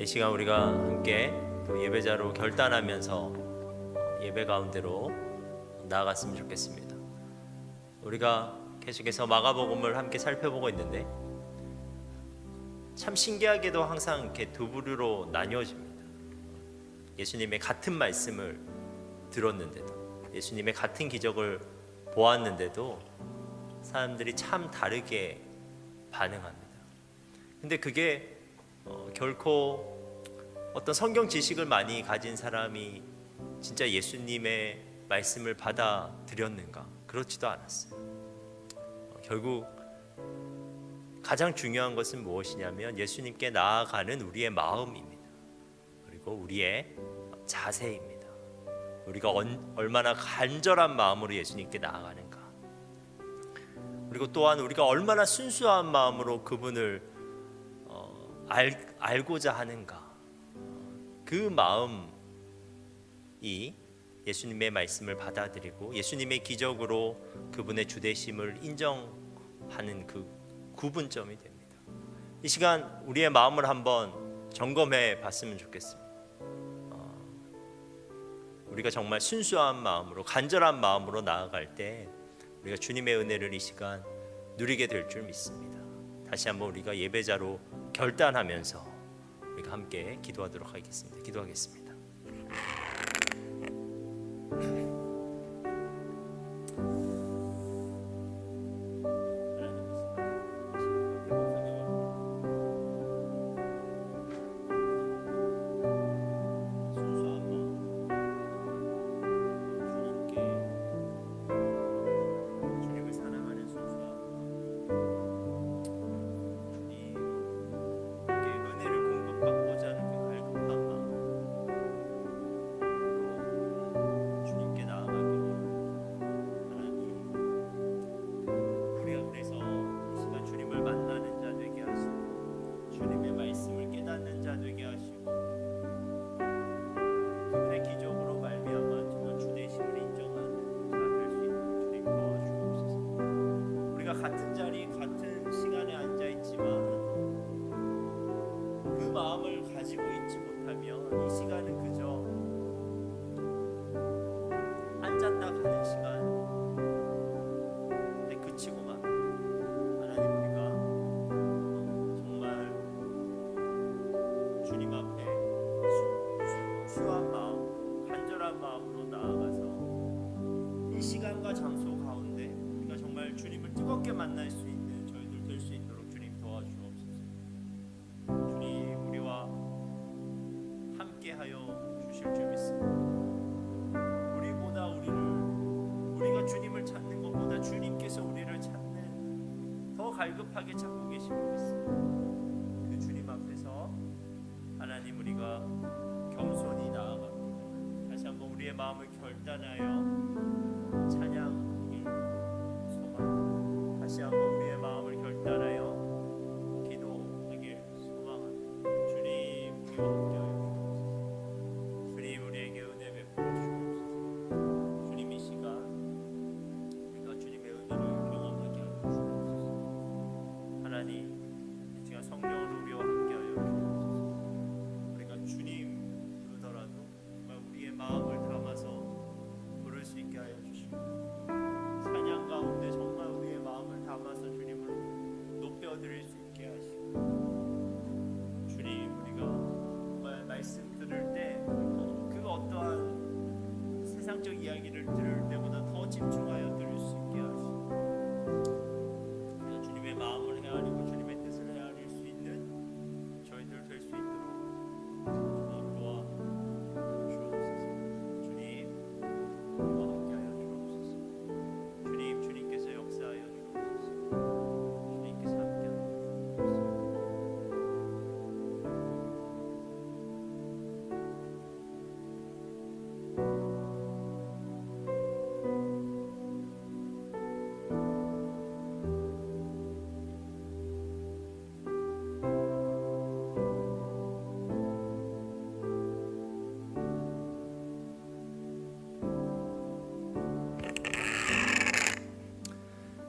이 시간 우리가 함께 또 예배자로 결단하면서 예배 가운데로 나아갔으면 좋겠습니다. 우리가 계속해서 마가복음을 함께 살펴보고 있는데 참 신기하게도 항상 이렇게 두 부류로 나뉘어집니다. 예수님의 같은 말씀을 들었는데도, 예수님의 같은 기적을 보았는데도 사람들이 참 다르게 반응합니다. 근데 그게 결코 어떤 성경 지식을 많이 가진 사람이 진짜 예수님의 말씀을 받아들였는가? 그렇지도 않았어요. 결국 가장 중요한 것은 무엇이냐면 예수님께 나아가는 우리의 마음입니다. 그리고 우리의 자세입니다. 우리가 얼마나 간절한 마음으로 예수님께 나아가는가. 그리고 또한 우리가 얼마나 순수한 마음으로 그분을 알고자 하는가. 그 마음이 예수님의 말씀을 받아들이고 예수님의 기적으로 그분의 주되심을 인정하는 그 구분점이 됩니다. 이 시간 우리의 마음을 한번 점검해 봤으면 좋겠습니다. 우리가 정말 순수한 마음으로 간절한 마음으로 나아갈 때 우리가 주님의 은혜를 이 시간 누리게 될 줄 믿습니다. 다시 한번 우리가 예배자로 결단하면서 우리가 함께 기도하도록 하겠습니다. 기도하겠습니다. 같은 자리 같은 시간에 앉아 있지만 그 마음을 가지고 있지 못하면 이 시간은 그저 앉았다 가는 시간에 그치고 만 하나님 우리가 정말 주님 앞에 수한 마음 간절한 마음으로 나아가서 이 시간과 장소 가운데 우리가 정말 주님을 뜨겁게 만날 수 있는 저희들 될 수 있도록 주님 도와주옵소서. 주님 우리와 함께하여 주실 줄 믿습니다. 우리보다 우리가 주님을 찾는 것보다 주님께서 우리를 찾는 더 갈급하게 찾고 계심을 믿습니다. 그 주님 앞에서 하나님 우리가 겸손히 나아갑니다. 다시 한번 우리의 마음을 결단하여 찬양하길 소망합니다. 다시 한번 우리의 마음을 결단하여 기도하길 소망합니다. 주님 우리와 함께하여 주옵소서. 주님 우리에게 은혜 베풀어 주옵소서. 주님 이 시간 우리가 주님의 은혜를 경험하게 하여 주옵소서. 하나님 이 시간 성령으로 우리와 함께하여 주옵소서. 우리가 주님 부르더라도 정말 우리의 마음을 담아서 부를 수 있게 하여 주시고 찬양 가운데 정말 우리의 마음을 담아서 주님을 높여드릴 수 있게 하시고 주님 우리가 정말 말씀 들을 때 그 어떠한 세상적 이야기를 들을 때보다 더 집중하여 들을 수 있게 하시고 우리가 주님의 마음을 헤아리고 주님의 뜻을 헤아릴 수 있는 저희들 될 수 있도록 주님 도와 주옵소서. 주님 우리와 함께하여 주옵소서. 주님 주님께서 역사하여 주옵소서. 주님께서 함께하여 주옵소서.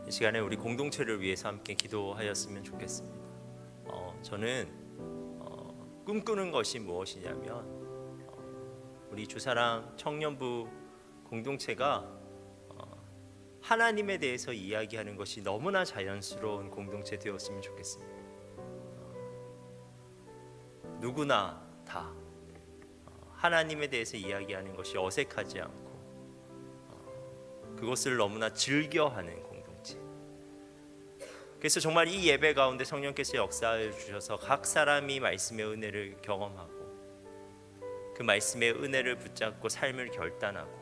이 시간에 우리 공동체를 위해서 함께 기도하였으면 좋겠습니다. 저는 꿈꾸는 것이 무엇이냐면 우리 주사랑 청년부 공동체가 하나님에 대해서 이야기하는 것이 너무나 자연스러운 공동체 되었으면 좋겠습니다. 누구나 다 하나님에 대해서 이야기하는 것이 어색하지 않고 그것을 너무나 즐겨하는 공동체. 그래서 정말 이 예배 가운데 성령께서 역사해 주셔서 각 사람이 말씀의 은혜를 경험하고 그 말씀의 은혜를 붙잡고 삶을 결단하고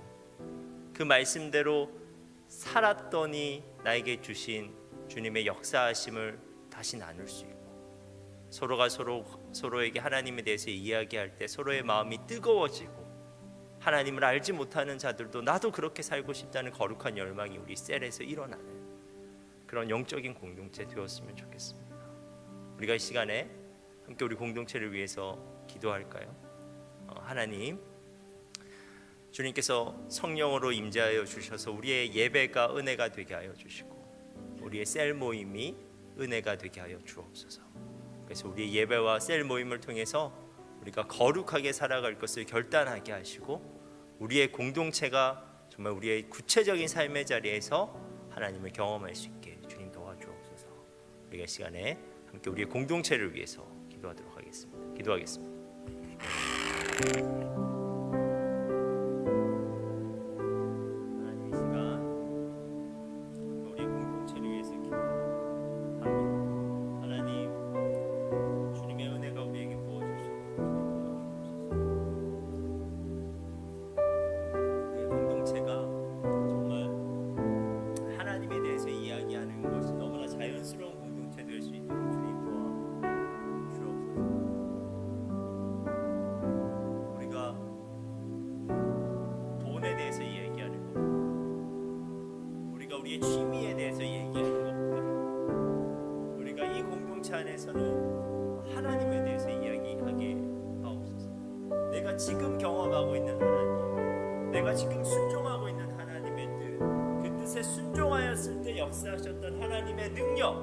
그 말씀대로 살았더니 나에게 주신 주님의 역사하심을 다시 나눌 수 있고 서로가 서로에게 하나님에 대해서 이야기할 때 서로의 마음이 뜨거워지고 하나님을 알지 못하는 자들도 나도 그렇게 살고 싶다는 거룩한 열망이 우리 셀에서 일어나는 그런 영적인 공동체 되었으면 좋겠습니다. 우리가 이 시간에 함께 우리 공동체를 위해서 기도할까요? 하나님, 주님께서 성령으로 임재하여 주셔서 우리의 예배가 은혜가 되게 하여 주시고 우리의 셀 모임이 은혜가 되게 하여 주옵소서. 그래서 우리의 예배와 셀 모임을 통해서 우리가 거룩하게 살아갈 것을 결단하게 하시고 우리의 공동체가 정말 우리의 구체적인 삶의 자리에서 하나님을 경험할 수 있게 주님 도와주옵소서. 우리가 이 시간에 함께 우리의 공동체를 위해서 기도하도록 하겠습니다. 기도하겠습니다. 하나님 이 시간 우리의 공동체를 위해서 기도합니다. 하나님 주님의 은혜가 우리에게 부어주시고 우리의 공동체가 정말 하나님에 대해서 이야기하는 것이 너무나 자연스러운 공동체 될 수 있도록 주님 도와주옵소서. 우리가 돈에 대해서 얘기하는 것보다 우리가 우리의 취미에 대해서 얘기하는 것보다 우리가 이 공동체 안에서는 하나님에 대해서 이야기하게 하옵소서. 내가 지금 경험하고 있는 하나님, 내가 지금 순종하고 있는 하나님의 뜻, 그 뜻에 그것에 순종하였을 때 역사하셨던 하나님의 능력,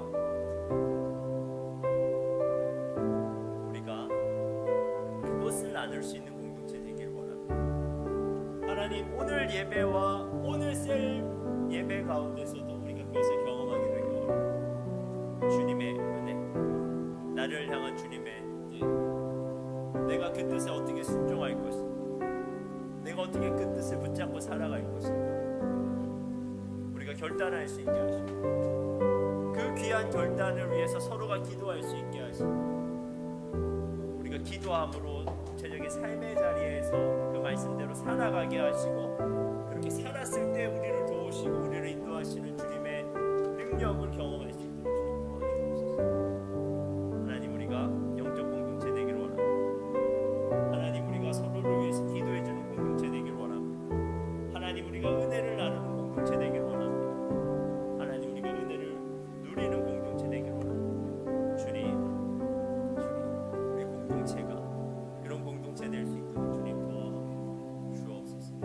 우리가 그것을 나눌 수 있는 공동체 되길 원합니다. 하나님, 오늘 예배와 오늘 셀 예배 가운데서도 우리가 그것을 경험하게 되길 원합니다. 주님의 은혜, 나를 향한 주님의 뜻, 내가 그 뜻에 어떻게 순종할 것인가, 내가 어떻게 그 뜻을 붙잡고 살아갈 것인가, 우리가 결단할 수 있게 하시고, 그 귀한 결단을 위해서 서로가 기도할 수 있게 하시고, 우리가 기도함으로 구체적인 삶의 자리에서 그 말씀대로 살아가게 하시고, 그렇게 살았을 때 우리를 도우시고 우리를 인도하시는 주님의 능력을 경험할 수 있도록 주님 도와주옵소서. 하나님, 우리가 영적 공동체 되기를 원합니다. 하나님, 우리가 서로를 위해서 기도해주는 공동체 되기를 원합니다. 하나님, 우리가 은혜를 나누는 공동체 되기를 원합니다. 하나님, 우리가 은혜를 누리는 공동체 되기를 원합니다. 주님, 우리 공동체가 그런 공동체 될 수 있도록 주님 도와주옵소서.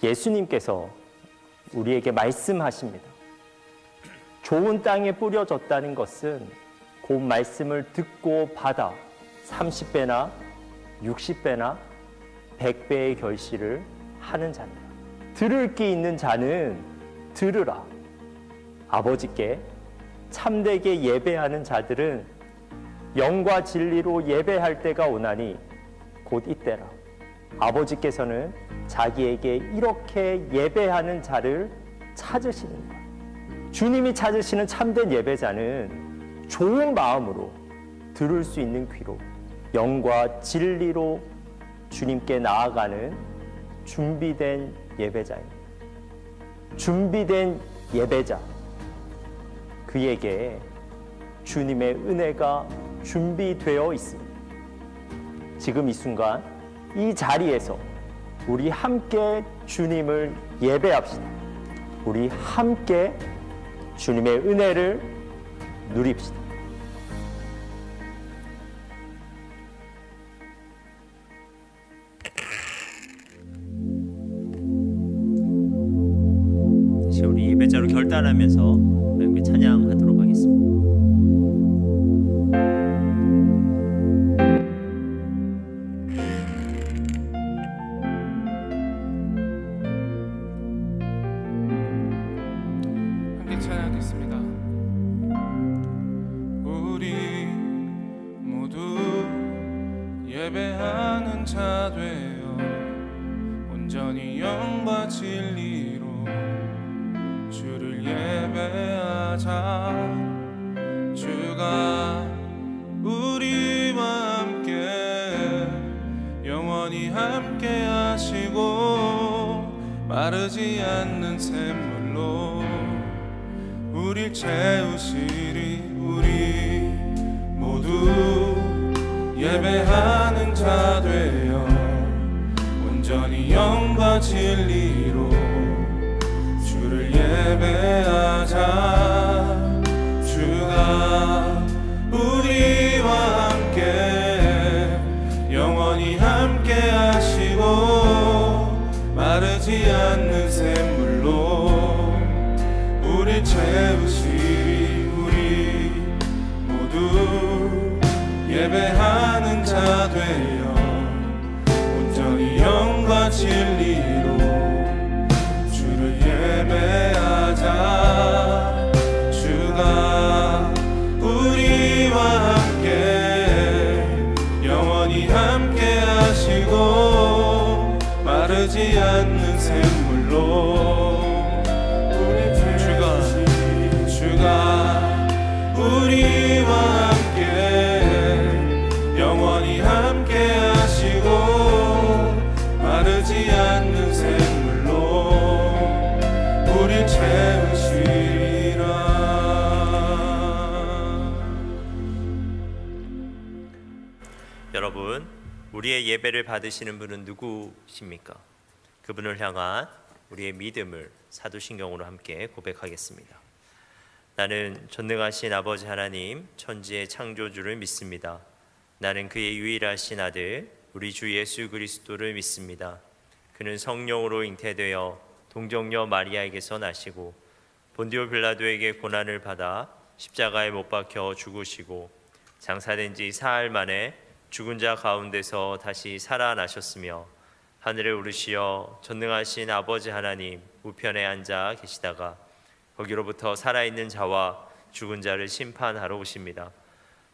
예수님께서 우리에게 말씀하십니다. 좋은 땅에 뿌려졌다는 것은 그 말씀을 듣고 받아 30배나 60배나 100배의 결실을 하는 자입니다. 들을 게 있는 자는 들으라. 아버지께 참되게 예배하는 자들은 영과 진리로 예배할 때가 오나니 곧 이때라. 아버지께서는 자기에게 이렇게 예배하는 자를 찾으시는 거예요. 주님이 찾으시는 참된 예배자는 좋은 마음으로 들을 수 있는 귀로 영과 진리로 주님께 나아가는 준비된 예배자입니다. 준비된 예배자, 그에게 주님의 은혜가 준비되어 있습니다. 지금 이 순간 이 자리에서 우리 함께 주님을 예배합시다. 우리 함께 주님의 은혜를 누립시다. 다시 우리 예배자로 결단하면서 함께 찬양하도록 하겠습니다. 찬양하겠습니다. 우리 모두 예배하는 자 되어 온전히 영과 진리로 주를 예배하자. 주가 우리와 함께 영원히 함께 하시고 마르지 않는 샘물로 우릴 채우시리. 우리 모두 예배하는 자 되어 온전히 영과 진리로 주를 예배하자. 주가 우리와 함께 영원히 함께 하시고 마르지 않는 샘물로 우릴 채우시리. 우리 모두 예배하는 자 되어 온전히 영과 진리로 주를 예배하자. 주가 우리와 함께 영원히 함께 하시고 마르지 않는 샘물로 주가 우리와 함께 여러분, 우리의 예배를 받으시는 분은 누구십니까? 그분을 향한 우리의 믿음을 사도신경으로 함께 고백하겠습니다. 나는 전능하신 아버지 하나님, 천지의 창조주를 믿습니다. 나는 그의 유일하신 아들, 우리 주 예수 그리스도를 믿습니다. 그는 성령으로 잉태되어 동정녀 마리아에게서 나시고 본디오 빌라도에게 고난을 받아 십자가에 못 박혀 죽으시고 장사된 지 사흘 만에 죽은 자 가운데서 다시 살아나셨으며 하늘에 오르시어 전능하신 아버지 하나님 우편에 앉아 계시다가 거기로부터 살아있는 자와 죽은 자를 심판하러 오십니다.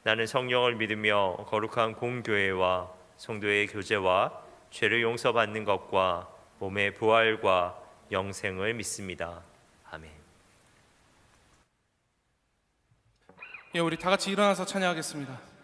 나는 성령을 믿으며 거룩한 공교회와 성도의 교제와 죄를 용서받는 것과 몸의 부활과 영생을 믿습니다. 아멘. 예, 우리 다 같이 일어나서 찬양하겠습니다.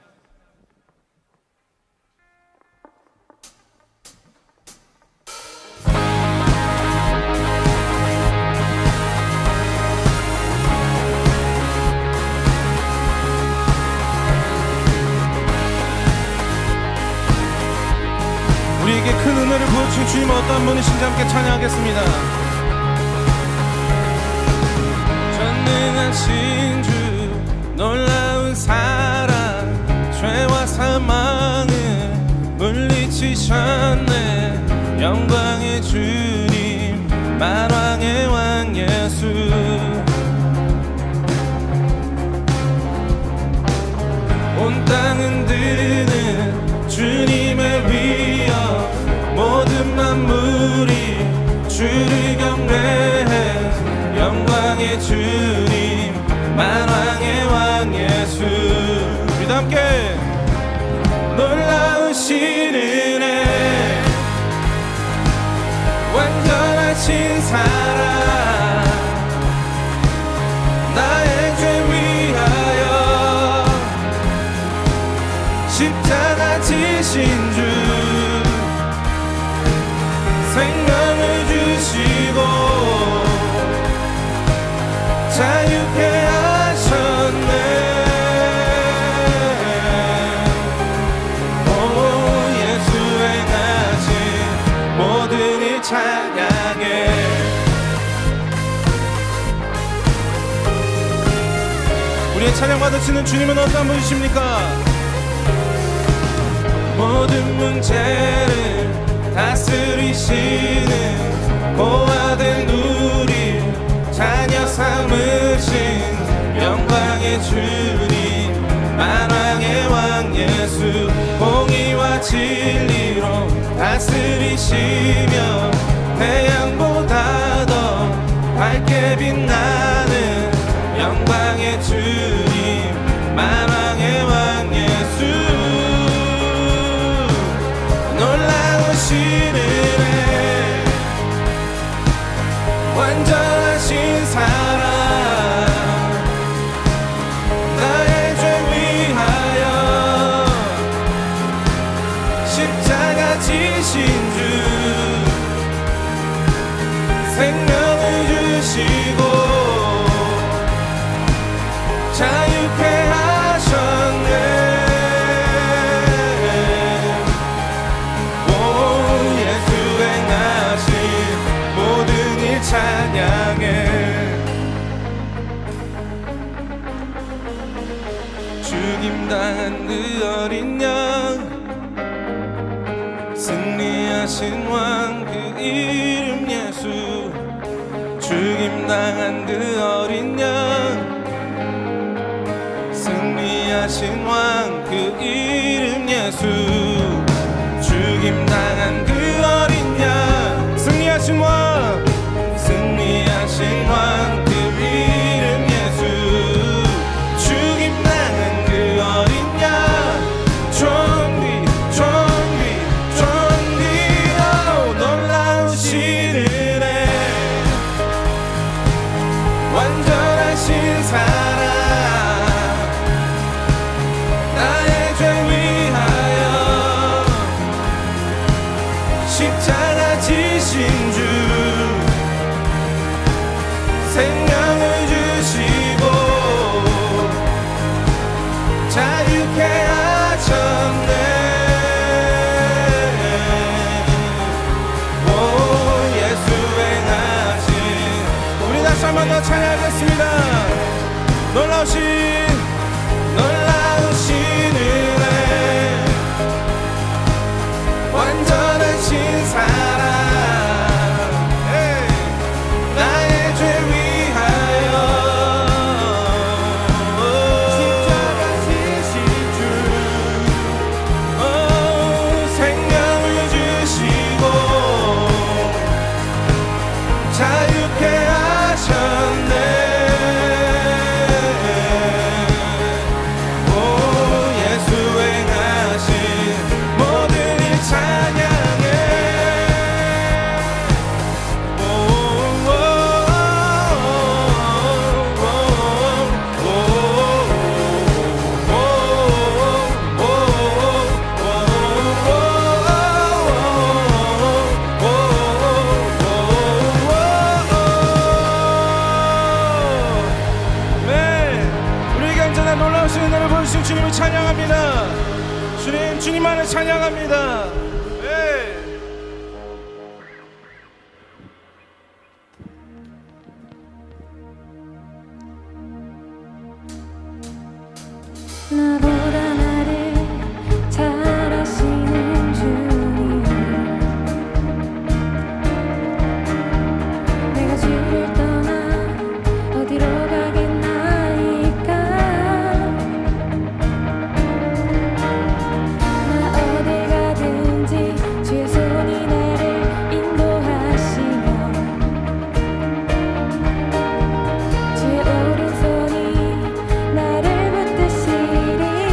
우리에게 큰 은혜를 부어주신 주님 어떤 분이신지 함께 찬양하겠습니다. 전능하신 주 놀라운 사랑 죄와 사망을 물리치셨네. 영광의 주님 만왕의 왕 예수 온 땅 흔드는 주님의 위엄 모든 만물이 주를 경배해. 영광의 주님 만왕의 왕 예수 우리 다 함께 놀라우신 은혜 완전하신 사랑 나의 죄 위하여 십자가 지신 주 생명을 주시고 자유케 하셨네. 오 예수 행하신 모든 일 찬양해. 우리의 찬양 받으시는 주님은 어떤 분이십니까? 모든 문제를 다스리시는 고아된 우리 자녀 삼으신 영광의 주님 만왕의 왕 예수 공의와 진리로 다스리시며 태양보다 더 밝게 빛나는 영광의 주님 만왕의 왕 예수 놀라우신 은혜 완전하신 사랑 나의 죄 위하여 십자가 지신 주 생명을 주시고 자유케 하셨네. 오 예수 행하신 모든 일 찬양해. 죽임당한 그 어린 양 승리하신 왕 그 이름 예수 죽임당한 그 어린 양 승리하신 왕 그 이름 예수 죽임당한 그 어린 양 승리하신 왕 승리하신 왕 그 이름 예수 죽임당한 그 어린 양 존귀 존귀 존귀 놀라우신 은혜 완전하신 사랑 나의 죄 위하여 십자가 지신 주 생명을 주시고 자유케 하셨네. 번 더 찬양하겠습니다. 놀라우신 은혜, 완전하신 사랑, 나의 죄 위하여 십자가 지신 주, 생명을 주시고 자유케 하셨네. 오, 예수 행하신 모든 일 찬양해. 오, 오, 네, 우리에게 언제나 놀라우신 은혜를 보여주신 주님을 찬양합니다. 주님, 주님만을 찬양합니다. 네. 나보다 나를 잘 아시는 주님, 내가 주를 떠나 어디로 가겠나이까. 나 어딜 가든지 주의 손이 나를 인도하시며 주의 오른손이 나를 붙드시리.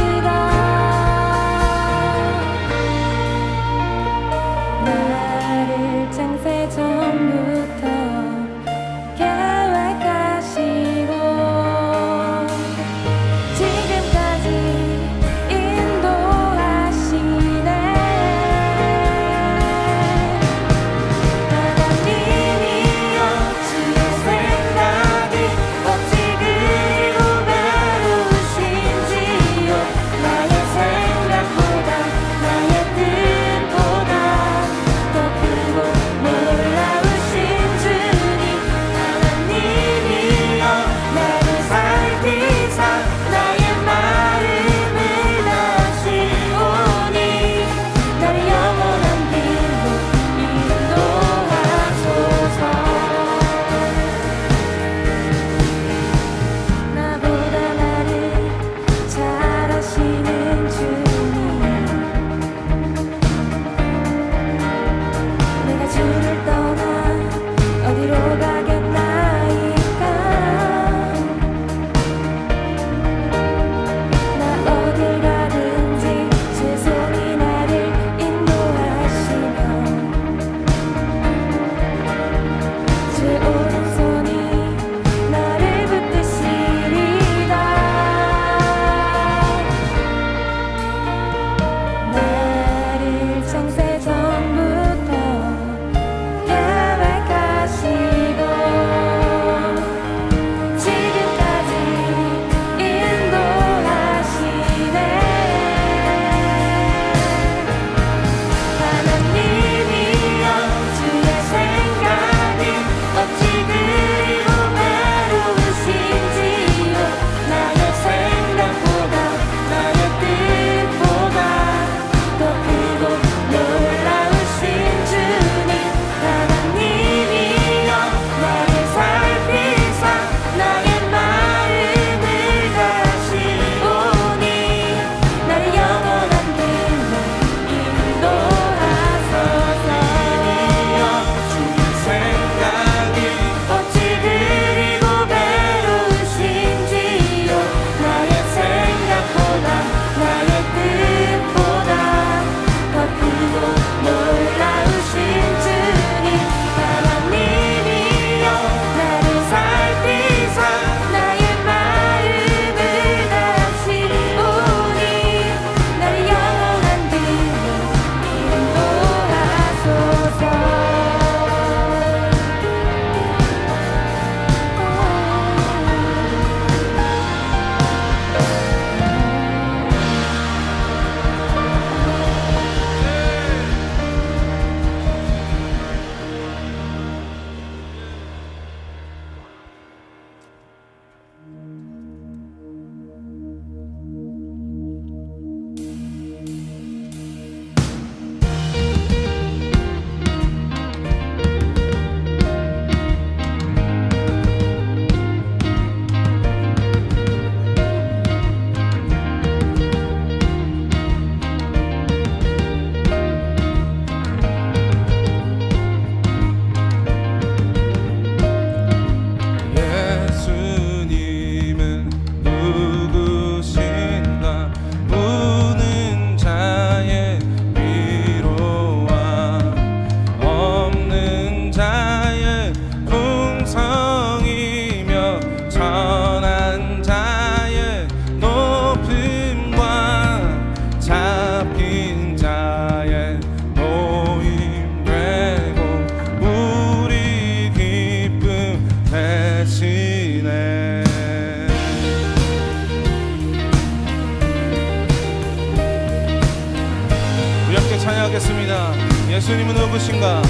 찬양하겠습니다. 예수님은 누구신가?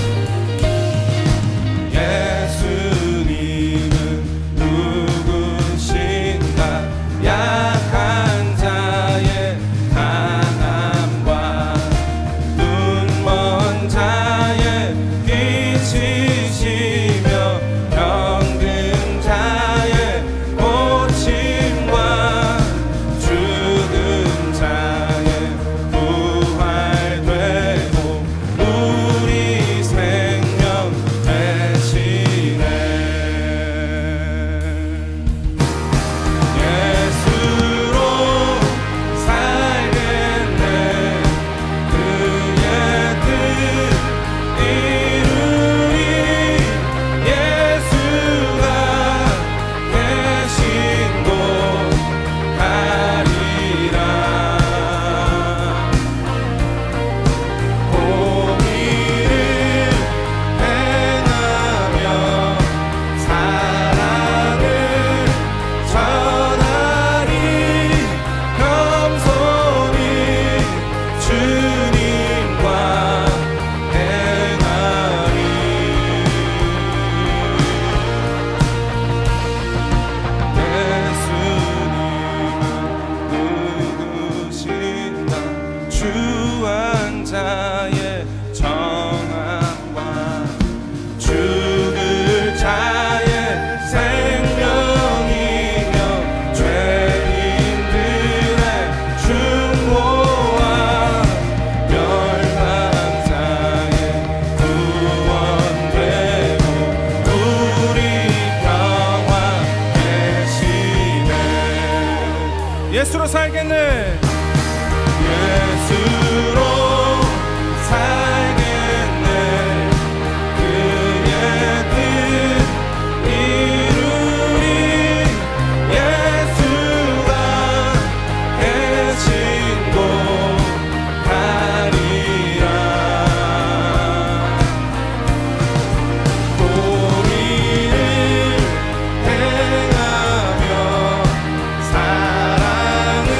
예수님은 누구신가? 약한 자의 강함과 눈먼 자의 빛이시며 병든 자의 고침과 죽은 자의 부활되고 우리 생명 되시네. 예수로 살겠네. 그의 뜻 이루리. 예수가 계신 곳 가리라. 공의를 행하며 사랑을 전하리. 겸손히 주님과 행하리. 예수님은 누구신가? 주한 자의 정함과 죽을 자의 생명이며 죄인들의 충고와 멸망 자의 구원되고 우리 평화 되시네. 예수로 살겠네. 예수로 살겠네. 그의 뜻 이루리. 예수가 계신 곳 가리라. 공의를 행하며 사랑을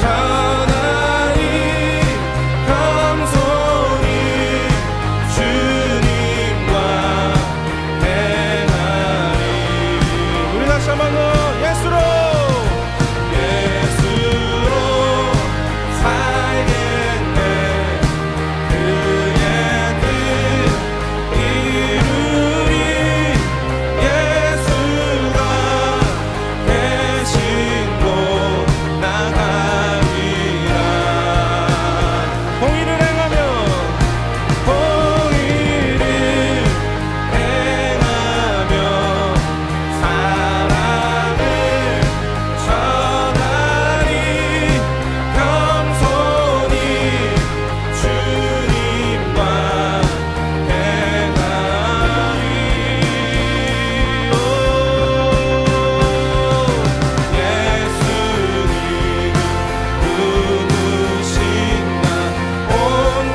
전하리. 겸손히 주님과 행하리. 우리 다시 한번 더 예수로 살겠네. 그의 뜻 이루리. 예수가 계신 곳 나가리라. 공의를 행하며 사랑을 전하리. 겸손히 주님과 행하리. 예수님은 누구신가? 온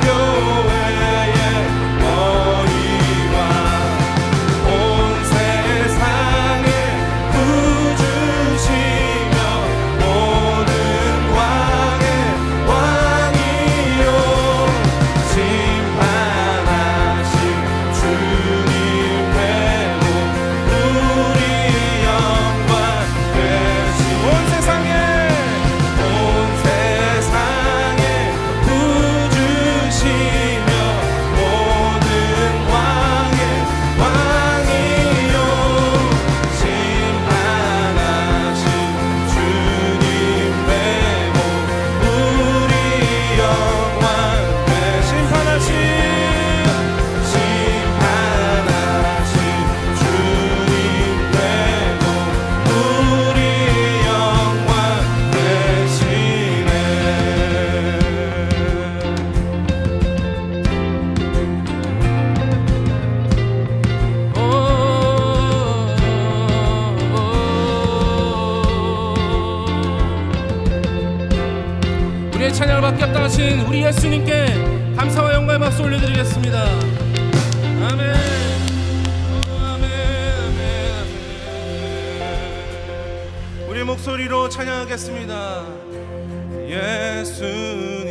교회의 머리와 온 세상의 구주시며 모든 왕의 왕이요 심판하신 주님 되고 우리 영광 되시. 온 세상의 구주시며 모든 왕의 왕이요 심판하신 주님 되고 우리 영광 되시. 심판하신 주님 되고 우리 영광 되시네. 우리의 찬양을 받게 합당하신 우리 예수님께 감사와 영광의 박수 올려드리겠습니다. 아멘. 아멘. 우리 목소리로 찬양하겠습니다. 예수님은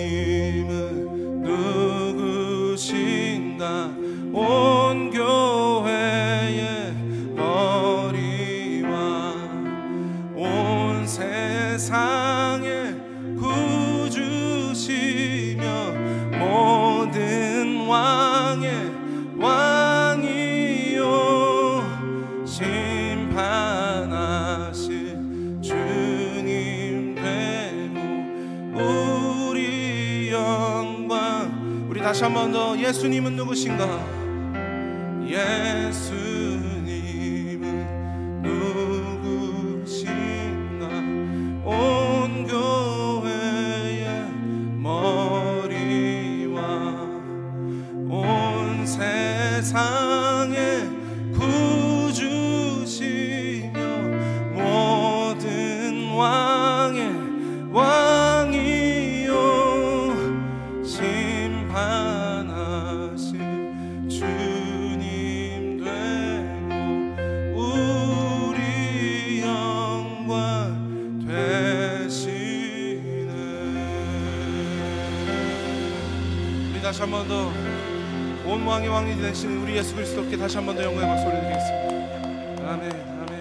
세상의 구주시며 모든 왕의 왕이요 심판하실 주님 되고 우리 영광. 우리 다시 한 번 더 예수님은 누구신가? 예수님은 누구신가? 온 교회의 머리와 온 세상의 구주시며 모든 왕의 왕이요 심판하실 주님 되고 우리 영광 되시네. 우리 다시 한 번 더 온 왕의 왕이 되시는 우리 예수 그리스도께 다시 한 번 더 영광의 박수 올려드리겠습니다. 아멘, 아멘.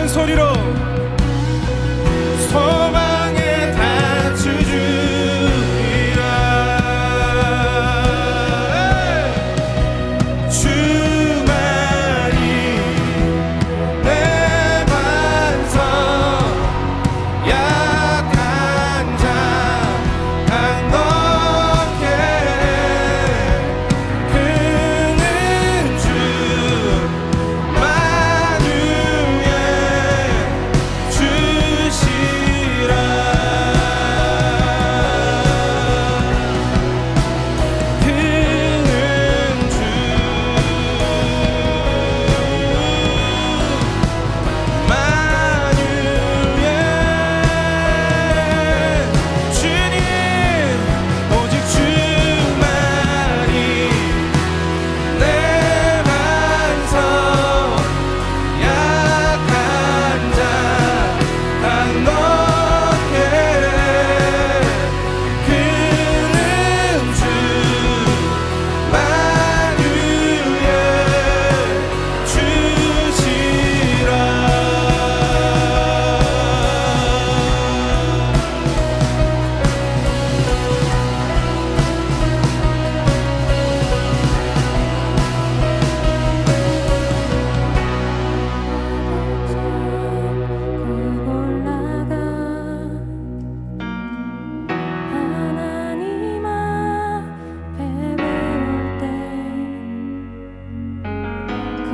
소리로 소망에 닿주 주리라. 주만이 내 반석, 약한 자 강건케 그는 주 주시라.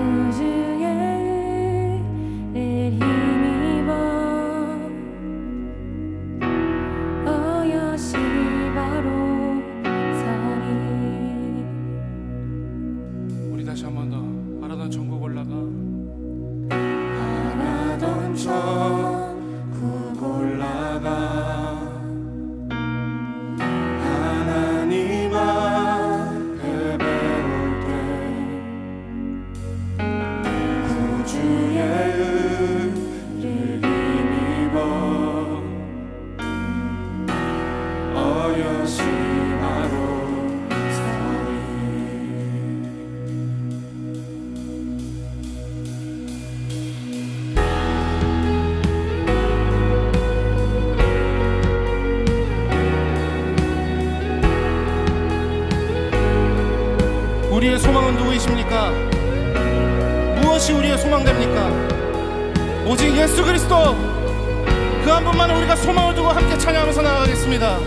구주의 은혜를 힘입어 어여시 바로 서리. 우리 다시 한 번 더 바라던 천국 올라가. 바라던 천국 올라가 하나님 앞에 배울 때 구주의 은혜를 힘입어 어여시 바로 서리. 우리의 소망은 누구이십니까? 무엇이 우리의 소망됩니까? 오직 예수 그리스도 그 한 분만 우리가 소망을 두고 함께 찬양하면서 나아가겠습니다.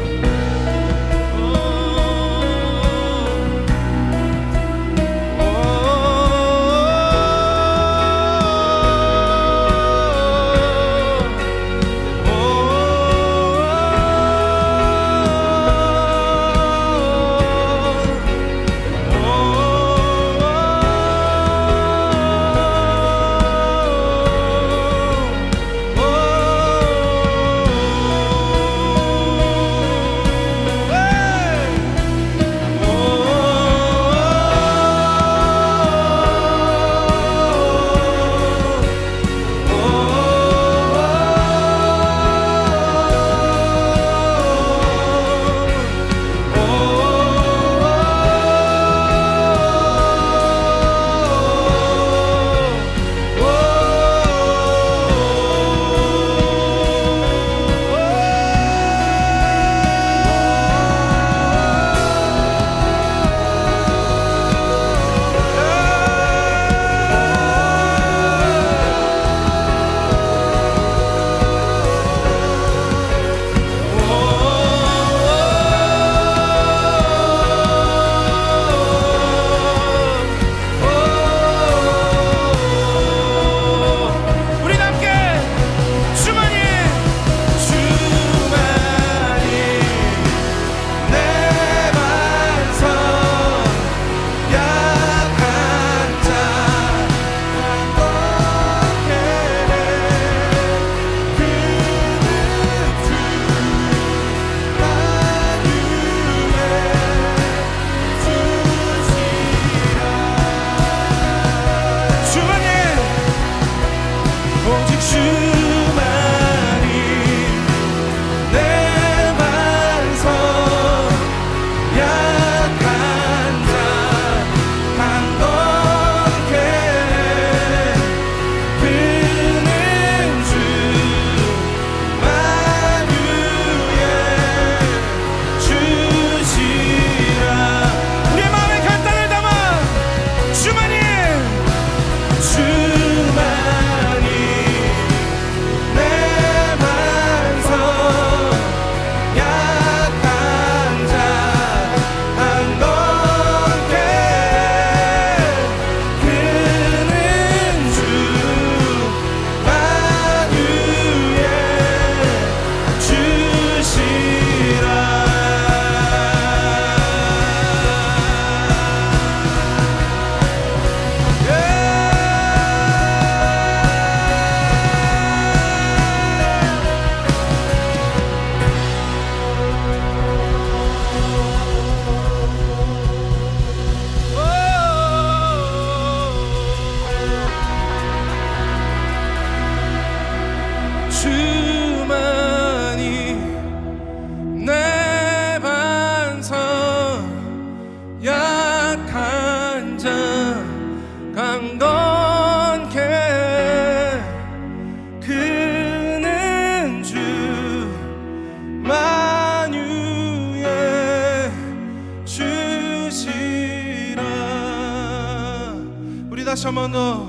다시 한 번 더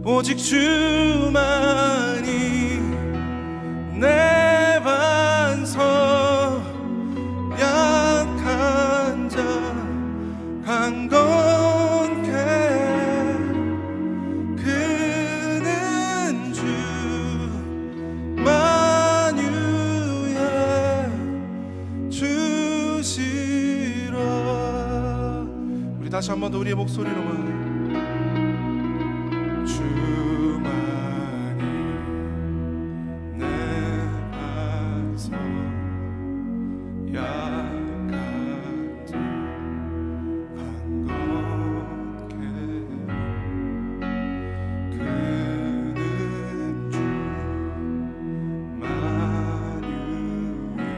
오직 주만이 내 반석 약한 자 강건케 다시 한 번 더 우리의 목소리로만 주만이 내 반석 약 같은 강건케 그는 주만유의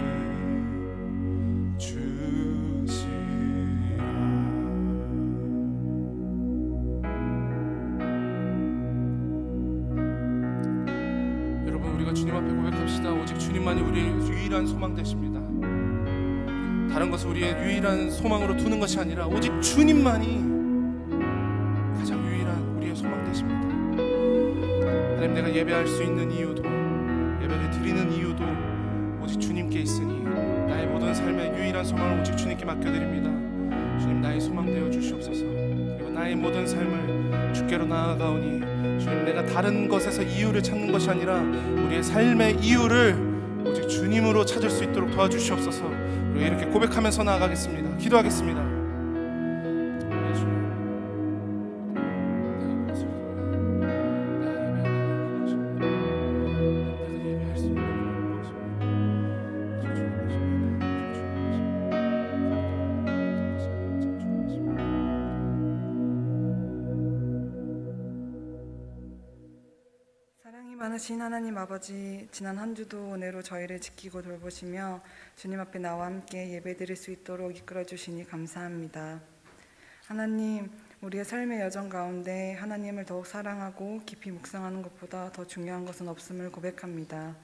주시라. 여러분, 우리가 주님 앞에 고백합시다. 오직 주님만이 우리의 유일한 소망 되십니다. 다른 것을 우리의 유일한 소망으로 두는 것이 아니라 오직 주님만이 가장 유일한 우리의 소망 되십니다. 하나님, 내가 예배할 수 있는 이유도, 예배를 드리는 이유도 오직 주님께 있으니 나의 모든 삶의 유일한 소망을 오직 주님께 맡겨드립니다. 주님, 나의 소망 되어 주시옵소서. 그리고 나의 모든 삶을 주께로 나아가오니 주님, 내가 다른 것에서 이유를 찾는 것이 아니라 우리의 삶의 이유를 오직 주님으로 찾을 수 있도록 도와주시옵소서. 우리가 이렇게 고백하면서 나아가겠습니다. 기도하겠습니다. 예수, 내가 그것을 내가 예배할 수 있는 것입니다. 오직 사랑이 많으신 하나님 아버지, 지난 한 주도 은혜로 저희를 지키고 돌보시며 주님 앞에 나와 함께 예배드릴 수 있도록 이끌어 주시니 감사합니다. 하나님, 우리의 삶의 여정 가운데 하나님을 더욱 사랑하고 깊이 묵상하는 것보다 더 중요한 것은 없음을 고백합니다.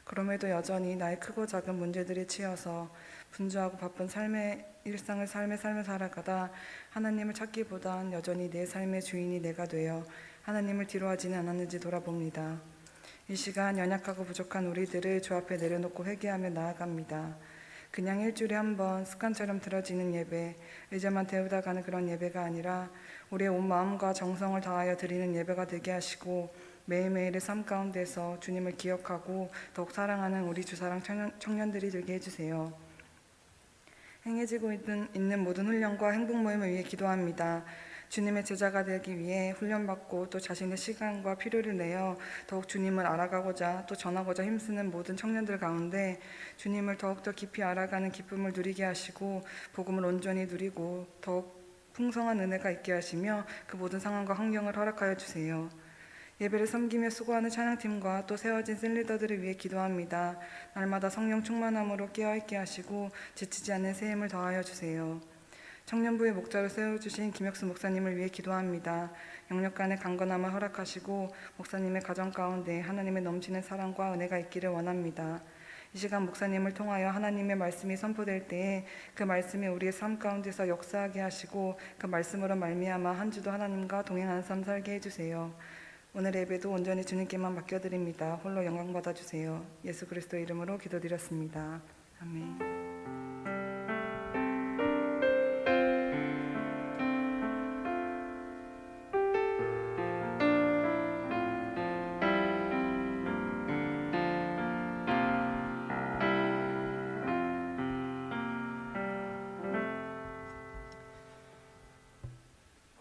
그럼에도 여전히 나의 크고 작은 문제들에 치여서 분주하고 바쁜 삶의 일상을 삶을 살아가다 하나님을 찾기보단 여전히 내 삶의 주인이 내가 되어 하나님을 뒤로하지는 않았는지 돌아봅니다. 이 시간 연약하고 부족한 우리들을 주 앞에 내려놓고 회개하며 나아갑니다. 그냥 일주일에 한 번 습관처럼 드려지는 예배, 의자만 데우다 가는 그런 예배가 아니라 우리의 온 마음과 정성을 다하여 드리는 예배가 되게 하시고 매일매일의 삶 가운데서 주님을 기억하고 더욱 사랑하는 우리 주사랑 청년들이 되게 해주세요. 행해지고 있는 모든 훈련과 행복 모임을 위해 기도합니다. 주님의 제자가 되기 위해 훈련받고 또 자신의 시간과 필요를 내어 더욱 주님을 알아가고자 또 전하고자 힘쓰는 모든 청년들 가운데 주님을 더욱더 깊이 알아가는 기쁨을 누리게 하시고 복음을 온전히 누리고 더욱 풍성한 은혜가 있게 하시며 그 모든 상황과 환경을 허락하여 주세요. 예배를 섬기며 수고하는 찬양팀과 또 세워진 셀리더들을 위해 기도합니다. 날마다 성령 충만함으로 깨어있게 하시고 지치지 않는 새 힘을 더하여 주세요. 청년부의 목자로 세워주신 김혁수 목사님을 위해 기도합니다. 영역 간의 강건함을 허락하시고 목사님의 가정 가운데 하나님의 넘치는 사랑과 은혜가 있기를 원합니다. 이 시간 목사님을 통하여 하나님의 말씀이 선포될 때에 그 말씀이 우리의 삶 가운데서 역사하게 하시고 그 말씀으로 말미암아 한 주도 하나님과 동행하는 삶 살게 해주세요. 오늘 예배도 온전히 주님께만 맡겨드립니다. 홀로 영광 받아주세요. 예수 그리스도 이름으로 기도드렸습니다. 아멘.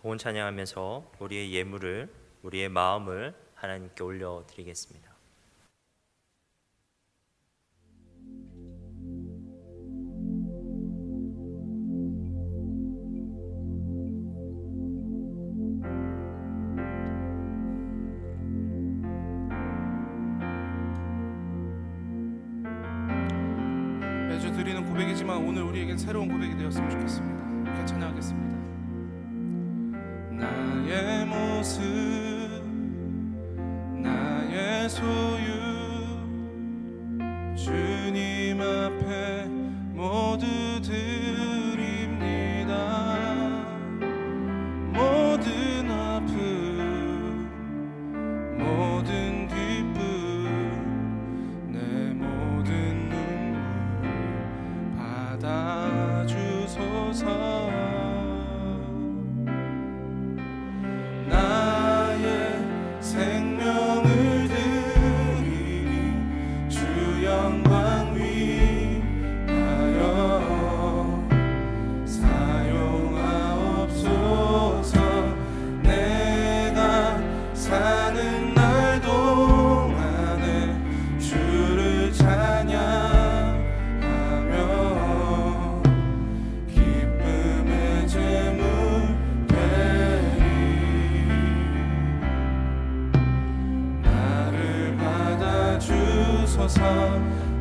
복음 찬양하면서 우리의 예물을, 우리의 마음을 하나님께 올려드리겠습니다. 매주 드리는 고백이지만 오늘 우리에겐 새로운 고백이 되었으면 좋겠습니다. 함께 찬양하겠습니다. 나의 모습, 나의 소유, 주님 앞에 모두 드립니다. 모든 아픔, 모든 기쁨, 내 모든 눈물 받아주소서. 생명을 드리네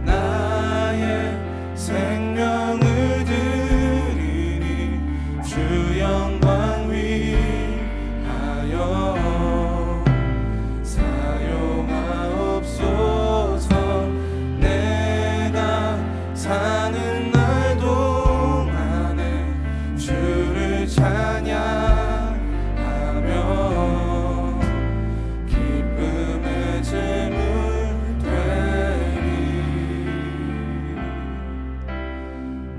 나의 생명을 드리니 주 영광 위하여 사용하옵소서. 내가 사는 날 동안에 주를 찬양하며 기쁨의 제물 되리.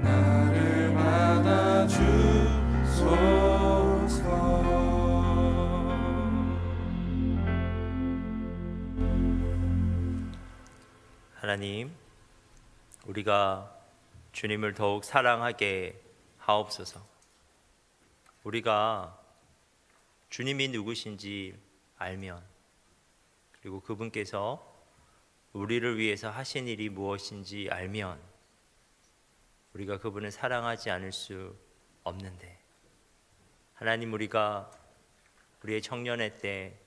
나를 받아주소서. 하나님, 우리가 주님을 더욱 사랑하게 하옵소서. 우리가 주님이 누구신지 알면, 그리고 그분께서 우리를 위해서 하신 일이 무엇인지 알면 우리가 그분을 사랑하지 않을 수 없는데, 하나님, 우리가 우리의 청년의 때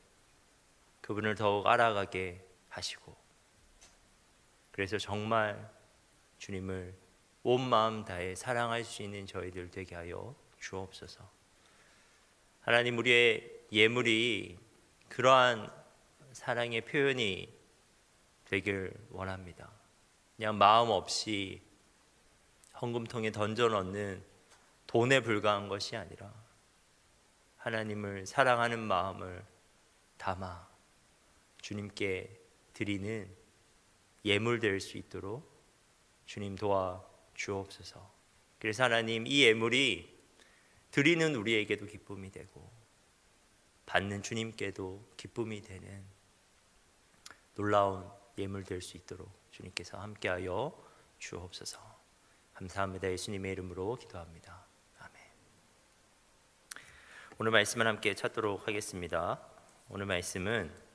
그분을 더욱 알아가게 하시고, 그래서 정말 주님을 온 마음 다해 사랑할 수 있는 저희들 되게 하여 주옵소서. 하나님, 우리의 예물이 그러한 사랑의 표현이 되길 원합니다. 그냥 마음 없이 헌금통에 던져 넣는 돈에 불과한 것이 아니라 하나님을 사랑하는 마음을 담아 주님께 드리는 예물 될 수 있도록 주님 도와 주옵소서. 그래서 하나님, 이 예물이 드리는 우리에게도 기쁨이 되고 받는 주님께도 기쁨이 되는 놀라운 예물 될 수 있도록 주님께서 함께하여 주옵소서. 감사합니다. 예수님의 이름으로 기도합니다. 아멘. 오늘 말씀을 함께 찾도록 하겠습니다. 오늘 말씀은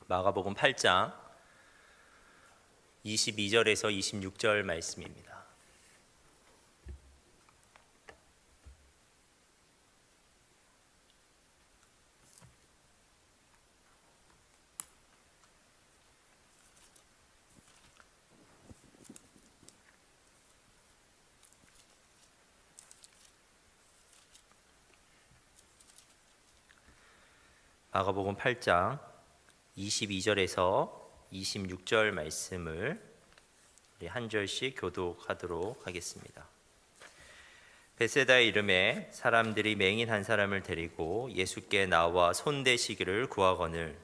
마가복음 8장 22절에서 26절 말씀입니다. 마가복음 8장 22절에서 26절 말씀을 우리 한 절씩 교독하도록 하겠습니다. 벳세다의 이름에 사람들이 맹인 한 사람을 데리고 예수께 나와 손대시기를 구하거늘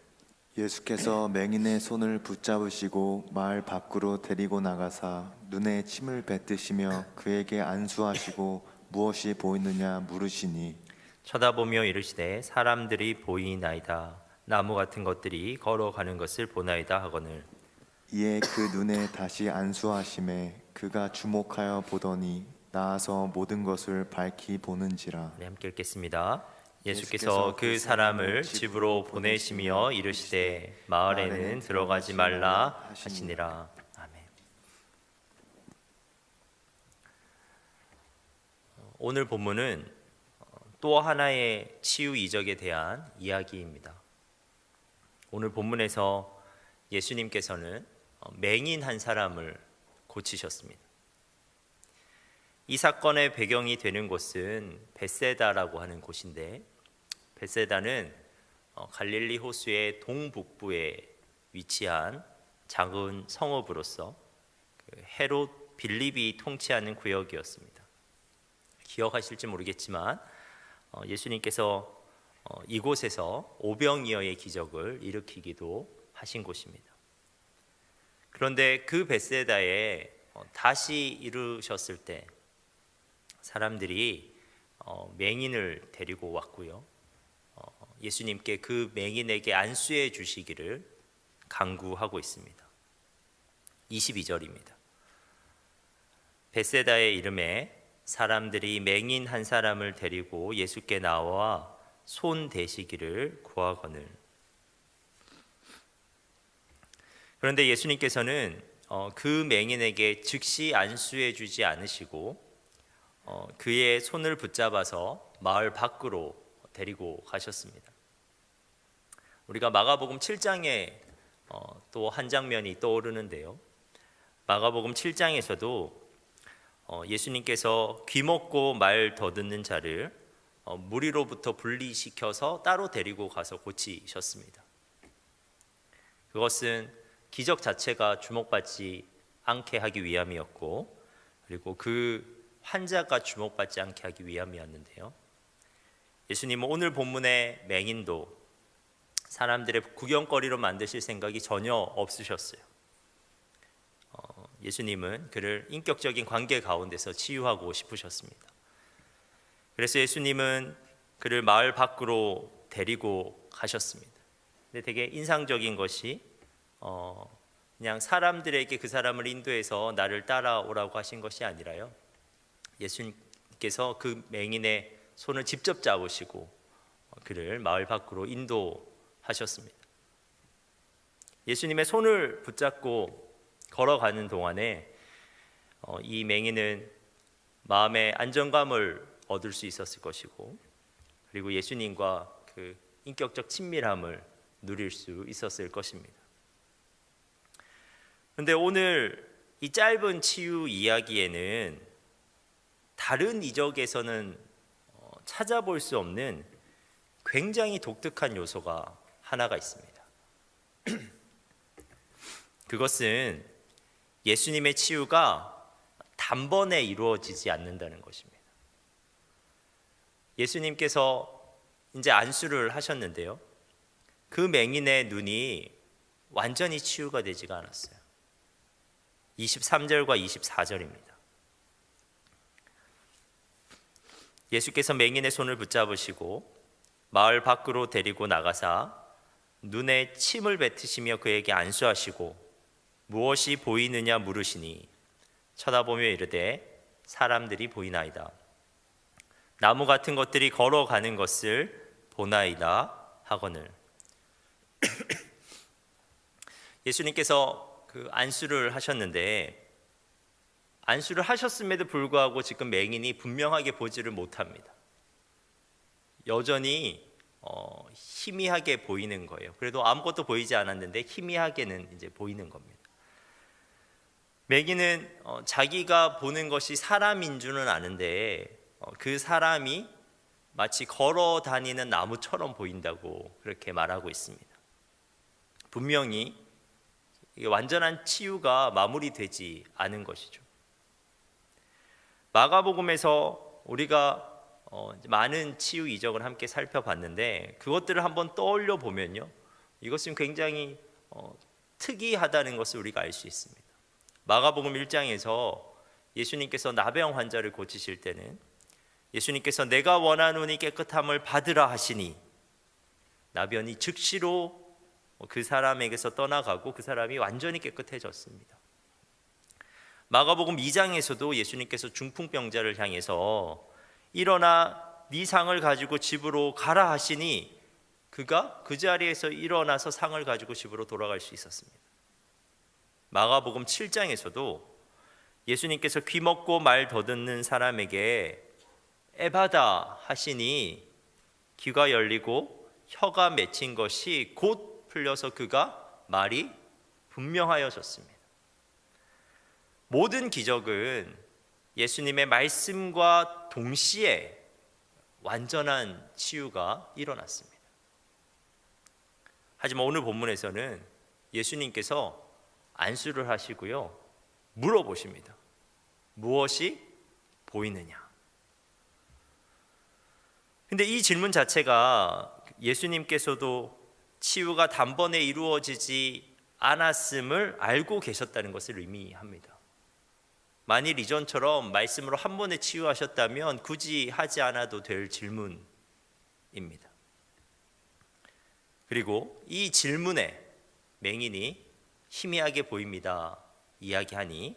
예수께서 맹인의 손을 붙잡으시고 마을 밖으로 데리고 나가사 눈에 침을 뱉으시며 그에게 안수하시고 무엇이 보이느냐 물으시니 쳐다보며 이르시되 사람들이 보이나이다. 나무 같은 것들이 걸어가는 것을 보나이다 하거늘 이에 그 눈에 다시 안수하심에 그가 주목하여 보더니 나아서 모든 것을 밝히 보는지라. 네, 함께 읽겠습니다. 예수께서 그 사람을 집으로 보내시며 이르시되 마을에는 들어가지 말라 하시니라. 아멘. 오늘 본문은 또 하나의 치유 이적에 대한 이야기입니다. 오늘 본문에서 예수님께서는 맹인 한 사람을 고치셨습니다. 이 사건의 배경이 되는 곳은 벳세다라고 하는 곳인데, 벳세다는 갈릴리 호수의 동북부에 위치한 작은 성읍으로서 헤롯 빌립이 통치하는 구역이었습니다. 기억하실지 모르겠지만 예수님께서 이곳에서 오병이어의 기적을 일으키기도 하신 곳입니다. 그런데 그 벳세다에 다시 이르셨을 때 사람들이 맹인을 데리고 왔고요. 예수님께 그 맹인에게 안수해 주시기를 간구하고 있습니다. 22절입니다. 벳세다의 이름에 사람들이 맹인 한 사람을 데리고 예수께 나와 손 대시기를 구하거늘. 그런데 예수님께서는 그 맹인에게 즉시 안수해 주지 않으시고 그의 손을 붙잡아서 마을 밖으로 데리고 가셨습니다. 우리가 마가복음 7장에 또 한 장면이 떠오르는데요. 마가복음 7장에서도 예수님께서 귀먹고 말 더듬는 자를 무리로부터 분리시켜서 따로 데리고 가서 고치셨습니다. 그것은 기적 자체가 주목받지 않게 하기 위함이었고, 그리고 그 환자가 주목받지 않게 하기 위함이었는데요. 예수님은 오늘 본문의 맹인도 사람들의 구경거리로 만드실 생각이 전혀 없으셨어요. 예수님은 그를 인격적인 관계 가운데서 치유하고 싶으셨습니다. 그래서 예수님은 그를 마을 밖으로 데리고 가셨습니다. 근데 되게 인상적인 것이 그냥 사람들에게 그 사람을 인도해서 나를 따라오라고 하신 것이 아니라요, 예수님께서 그 맹인의 손을 직접 잡으시고 그를 마을 밖으로 인도하셨습니다. 예수님의 손을 붙잡고 걸어가는 동안에 이 맹인은 마음의 안정감을 얻을 수 있었을 것이고, 그리고 예수님과 그 인격적 친밀함을 누릴 수 있었을 것입니다. 그런데 오늘 이 짧은 치유 이야기에는 다른 이적에서는 찾아볼 수 없는 굉장히 독특한 요소가 하나가 있습니다. 그것은 예수님의 치유가 단번에 이루어지지 않는다는 것입니다. 예수님께서 이제 안수를 하셨는데요, 그 맹인의 눈이 완전히 치유가 되지가 않았어요. 23절과 24절입니다. 예수께서 맹인의 손을 붙잡으시고 마을 밖으로 데리고 나가사 눈에 침을 뱉으시며 그에게 안수하시고 무엇이 보이느냐 물으시니 쳐다보며 이르되 사람들이 보이나이다. 나무 같은 것들이 걸어가는 것을 보나이다 하거늘. 예수님께서 그 안수를 하셨는데, 안수를 하셨음에도 불구하고 지금 맹인이 분명하게 보지를 못합니다. 여전히 희미하게 보이는 거예요. 그래도 아무것도 보이지 않았는데 희미하게는 이제 보이는 겁니다. 맹인은 자기가 보는 것이 사람인 줄은 아는데 그 사람이 마치 걸어 다니는 나무처럼 보인다고 그렇게 말하고 있습니다. 분명히 이게 완전한 치유가 마무리되지 않은 것이죠. 마가복음에서 우리가 많은 치유 이적을 함께 살펴봤는데 그것들을 한번 떠올려 보면요, 이것은 굉장히 특이하다는 것을 우리가 알 수 있습니다. 마가복음 1장에서 예수님께서 나병 환자를 고치실 때는 예수님께서 내가 원하노니 깨끗함을 받으라 하시니 나병이 즉시로 그 사람에게서 떠나가고 그 사람이 완전히 깨끗해졌습니다. 마가복음 2장에서도 예수님께서 중풍병자를 향해서 일어나 네 상을 가지고 집으로 가라 하시니 그가 그 자리에서 일어나서 상을 가지고 집으로 돌아갈 수 있었습니다. 마가복음 7장에서도 예수님께서 귀먹고 말 더듬는 사람에게 에바다 하시니 귀가 열리고 혀가 맺힌 것이 곧 풀려서 그가 말이 분명하여졌습니다. 모든 기적은 예수님의 말씀과 동시에 완전한 치유가 일어났습니다. 하지만 오늘 본문에서는 예수님께서 안수를 하시고요, 물어보십니다. 무엇이 보이느냐? 근데 이 질문 자체가 예수님께서도 치유가 단번에 이루어지지 않았음을 알고 계셨다는 것을 의미합니다. 만일 이전처럼 말씀으로 한 번에 치유하셨다면 굳이 하지 않아도 될 질문입니다. 그리고 이 질문에 맹인이 희미하게 보입니다 이야기하니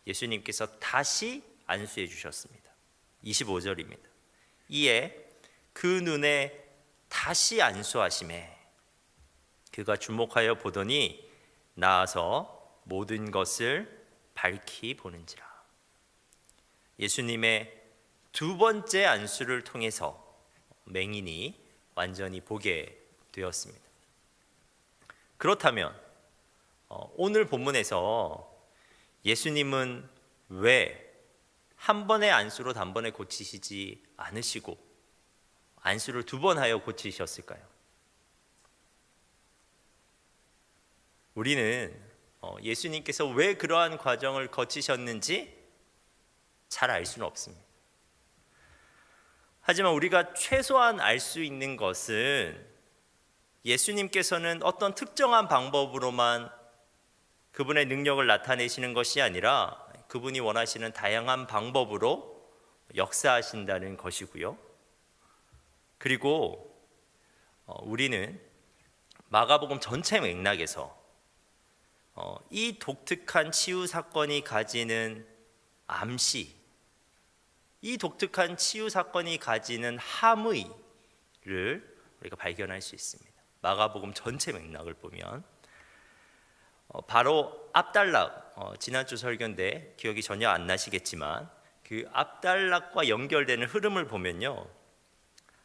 예수님께서 다시 안수해 주셨습니다. 25절입니다. 이에 그 눈에 다시 안수하심에 그가 주목하여 보더니 나아서 모든 것을 밝히 보는지라. 예수님의 두 번째 안수를 통해서 맹인이 완전히 보게 되었습니다. 그렇다면 오늘 본문에서 예수님은 왜 한 번의 안수로 단번에 고치시지 않으시고 안수를 2번 하여 고치셨을까요? 우리는 예수님께서 왜 그러한 과정을 거치셨는지 잘 알 수는 없습니다. 하지만 우리가 최소한 알 수 있는 것은 예수님께서는 어떤 특정한 방법으로만 그분의 능력을 나타내시는 것이 아니라 그분이 원하시는 다양한 방법으로 역사하신다는 것이고요. 그리고 우리는 마가복음 전체 맥락에서 이 독특한 치유 사건이 가지는 암시, 이 독특한 치유 사건이 가지는 함의를 우리가 발견할 수 있습니다. 마가복음 전체 맥락을 보면 바로 압달락, 지난주 설교인데 기억이 전혀 안 나시겠지만 그 압달락과 연결되는 흐름을 보면요,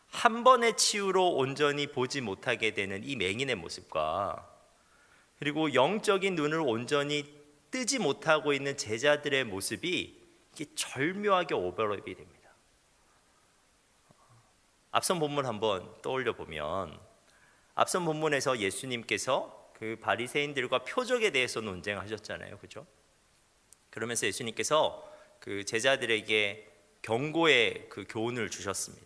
한 번의 치유로 온전히 보지 못하게 되는 이 맹인의 모습과 그리고 영적인 눈을 온전히 뜨지 못하고 있는 제자들의 모습이 이게 절묘하게 오버랩이 됩니다. 앞선 본문 한번 떠올려 보면 앞선 본문에서 예수님께서 그 바리새인들과 표적에 대해서 논쟁하셨잖아요, 그죠? 그러면서 예수님께서 그 제자들에게 경고의 그 교훈을 주셨습니다.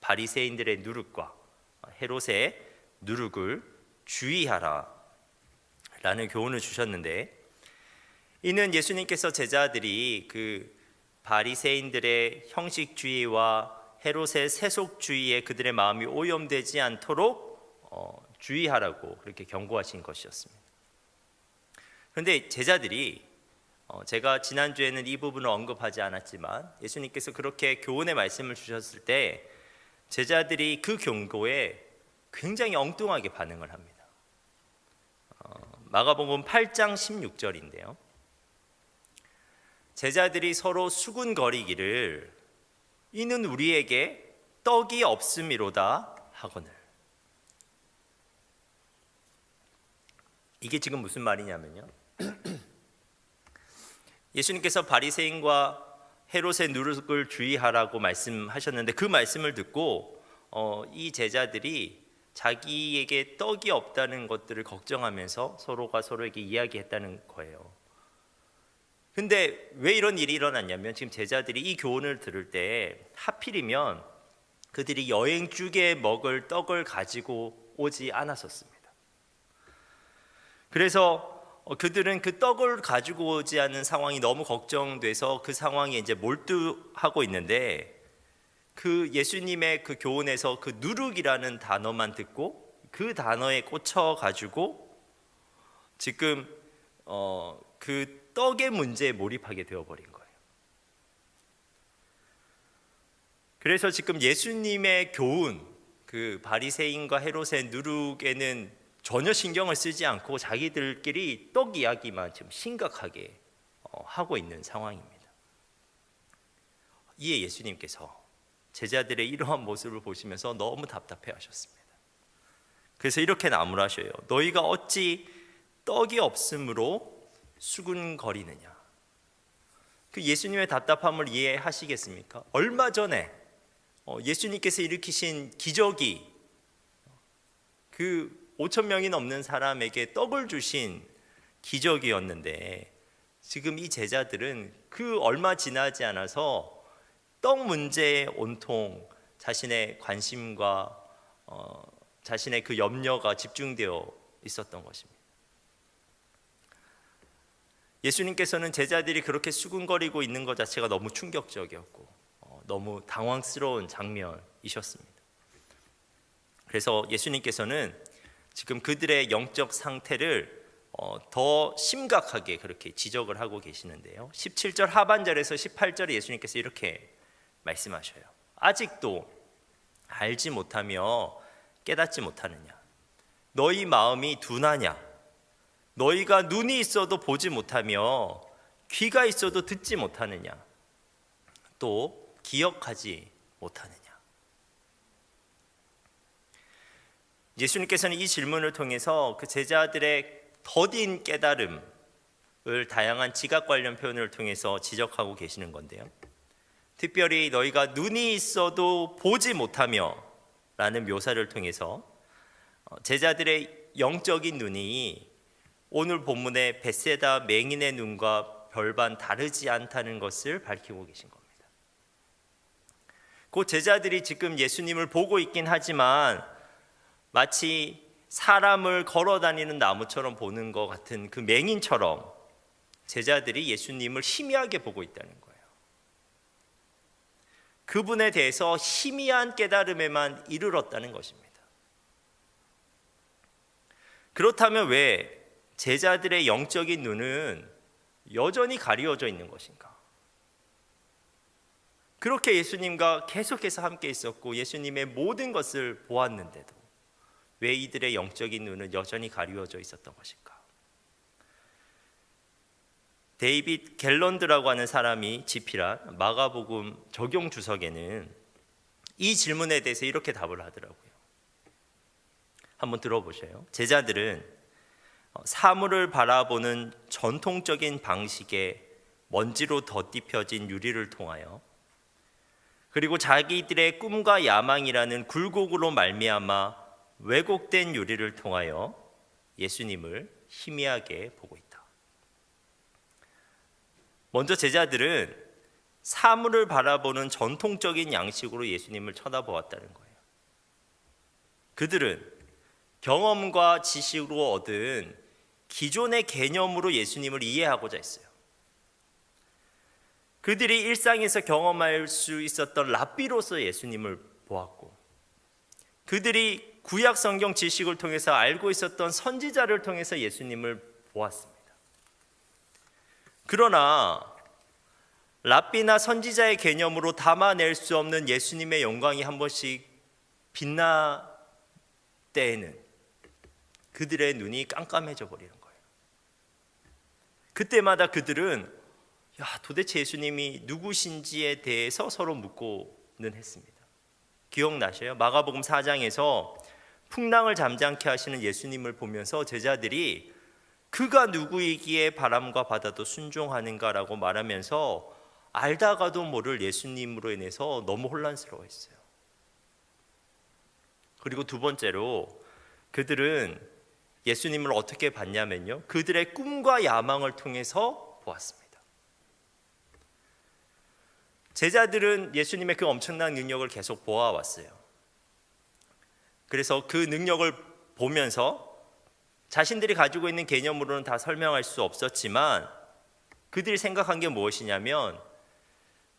바리새인들의 누룩과 헤롯의 누룩을 주의하라 라는 교훈을 주셨는데, 이는 예수님께서 제자들이 그 바리새인들의 형식주의와 헤롯의 세속주의에 그들의 마음이 오염되지 않도록 주의하라고 그렇게 경고하신 것이었습니다. 그런데 제자들이 제가 지난주에는 이 부분을 언급하지 않았지만 예수님께서 그렇게 교훈의 말씀을 주셨을 때 제자들이 그 경고에 굉장히 엉뚱하게 반응을 합니다. 마가복음 8장 16절인데요. 제자들이 서로 수군거리기를 이는 우리에게 떡이 없음이로다 하거늘. 이게 지금 무슨 말이냐면요, 예수님께서 바리새인과 헤롯의 누룩을 주의하라고 말씀하셨는데 그 말씀을 듣고 이 제자들이 자기에게 떡이 없다는 것들을 걱정하면서 서로가 서로에게 이야기했다는 거예요. 근데 왜 이런 일이 일어났냐면 지금 제자들이 이 교훈을 들을 때 하필이면 그들이 여행 중에 먹을 떡을 가지고 오지 않았었습니다. 그래서 그들은 그 떡을 가지고 오지 않은 상황이 너무 걱정돼서 그 상황에 이제 몰두하고 있는데 그 예수님의 그 교훈에서 그 누룩이라는 단어만 듣고 그 단어에 꽂혀 가지고 지금 그 떡의 문제에 몰입하게 되어버린 거예요. 그래서 지금 예수님의 교훈, 그 바리새인과 헤롯의 누룩에는 전혀 신경을 쓰지 않고 자기들끼리 떡 이야기만 지금 심각하게 하고 있는 상황입니다. 이에 예수님께서 제자들의 이러한 모습을 보시면서 너무 답답해 하셨습니다. 그래서 이렇게 나무라셔요. 너희가 어찌 떡이 없으므로 수군거리느냐. 그 예수님의 답답함을 이해하시겠습니까? 얼마 전에 예수님께서 일으키신 기적이 그 5,000명이 넘는 사람에게 떡을 주신 기적이었는데 지금 이 제자들은 그 얼마 지나지 않아서 떡 문제에 온통 자신의 관심과 자신의 그 염려가 집중되어 있었던 것입니다. 예수님께서는 제자들이 그렇게 수군거리고 있는 것 자체가 너무 충격적이었고 너무 당황스러운 장면이셨습니다. 그래서 예수님께서는 지금 그들의 영적 상태를 더 심각하게 그렇게 지적을 하고 계시는데요. 17절 하반절에서 18절에 예수님께서 이렇게 말씀하셔요. 아직도 알지 못하며 깨닫지 못하느냐? 너희 마음이 둔하냐? 너희가 눈이 있어도 보지 못하며 귀가 있어도 듣지 못하느냐? 또 기억하지 못하느냐? 예수님께서는 이 질문을 통해서 그 제자들의 더딘 깨달음을 다양한 지각 관련 표현을 통해서 지적하고 계시는 건데요. 특별히 너희가 눈이 있어도 보지 못하며 라는 묘사를 통해서 제자들의 영적인 눈이 오늘 본문의 벳세다 맹인의 눈과 별반 다르지 않다는 것을 밝히고 계신 겁니다. 그 제자들이 지금 예수님을 보고 있긴 하지만 마치 사람을 걸어 다니는 나무처럼 보는 것 같은 그 맹인처럼 제자들이 예수님을 희미하게 보고 있다는 거예요. 그분에 대해서 희미한 깨달음에만 이르렀다는 것입니다. 그렇다면 왜 제자들의 영적인 눈은 여전히 가리워져 있는 것인가? 그렇게 예수님과 계속해서 함께 있었고 예수님의 모든 것을 보았는데도 왜 이들의 영적인 눈은 여전히 가리워져 있었던 것일까? 데이빗 갤런드라고 하는 사람이 집필한 마가복음 적용 주석에는 이 질문에 대해서 이렇게 답을 하더라고요. 한번 들어보세요. 제자들은 사물을 바라보는 전통적인 방식의 먼지로 덧입혀진 유리를 통하여 그리고 자기들의 꿈과 야망이라는 굴곡으로 말미암아 왜곡된 유리를 통하여 예수님을 희미하게 보고 있다. 먼저 제자들은 사물을 바라보는 전통적인 양식으로 예수님을 쳐다보았다는 거예요. 그들은 경험과 지식으로 얻은 기존의 개념으로 예수님을 이해하고자 했어요. 그들이 일상에서 경험할 수 있었던 랍비로서 예수님을 보았고 그들이 구약 성경 지식을 통해서 알고 있었던 선지자를 통해서 예수님을 보았습니다. 그러나 랍비나 선지자의 개념으로 담아낼 수 없는 예수님의 영광이 한 번씩 빛나 때에는 그들의 눈이 깜깜해져 버리는 거예요. 그때마다 그들은 도대체 예수님이 누구신지에 대해서 서로 묻고는 했습니다. 기억나셔요? 마가복음 4장에서 풍랑을 잠잠케 하시는 예수님을 보면서 제자들이 그가 누구이기에 바람과 바다도 순종하는가라고 말하면서 알다가도 모를 예수님으로 인해서 너무 혼란스러워했어요. 그리고 두 번째로 그들은 예수님을 어떻게 봤냐면요, 그들의 꿈과 야망을 통해서 보았습니다. 제자들은 예수님의 그 엄청난 능력을 계속 보아왔어요. 그래서 그 능력을 보면서 자신들이 가지고 있는 개념으로는 다 설명할 수 없었지만 그들이 생각한 게 무엇이냐면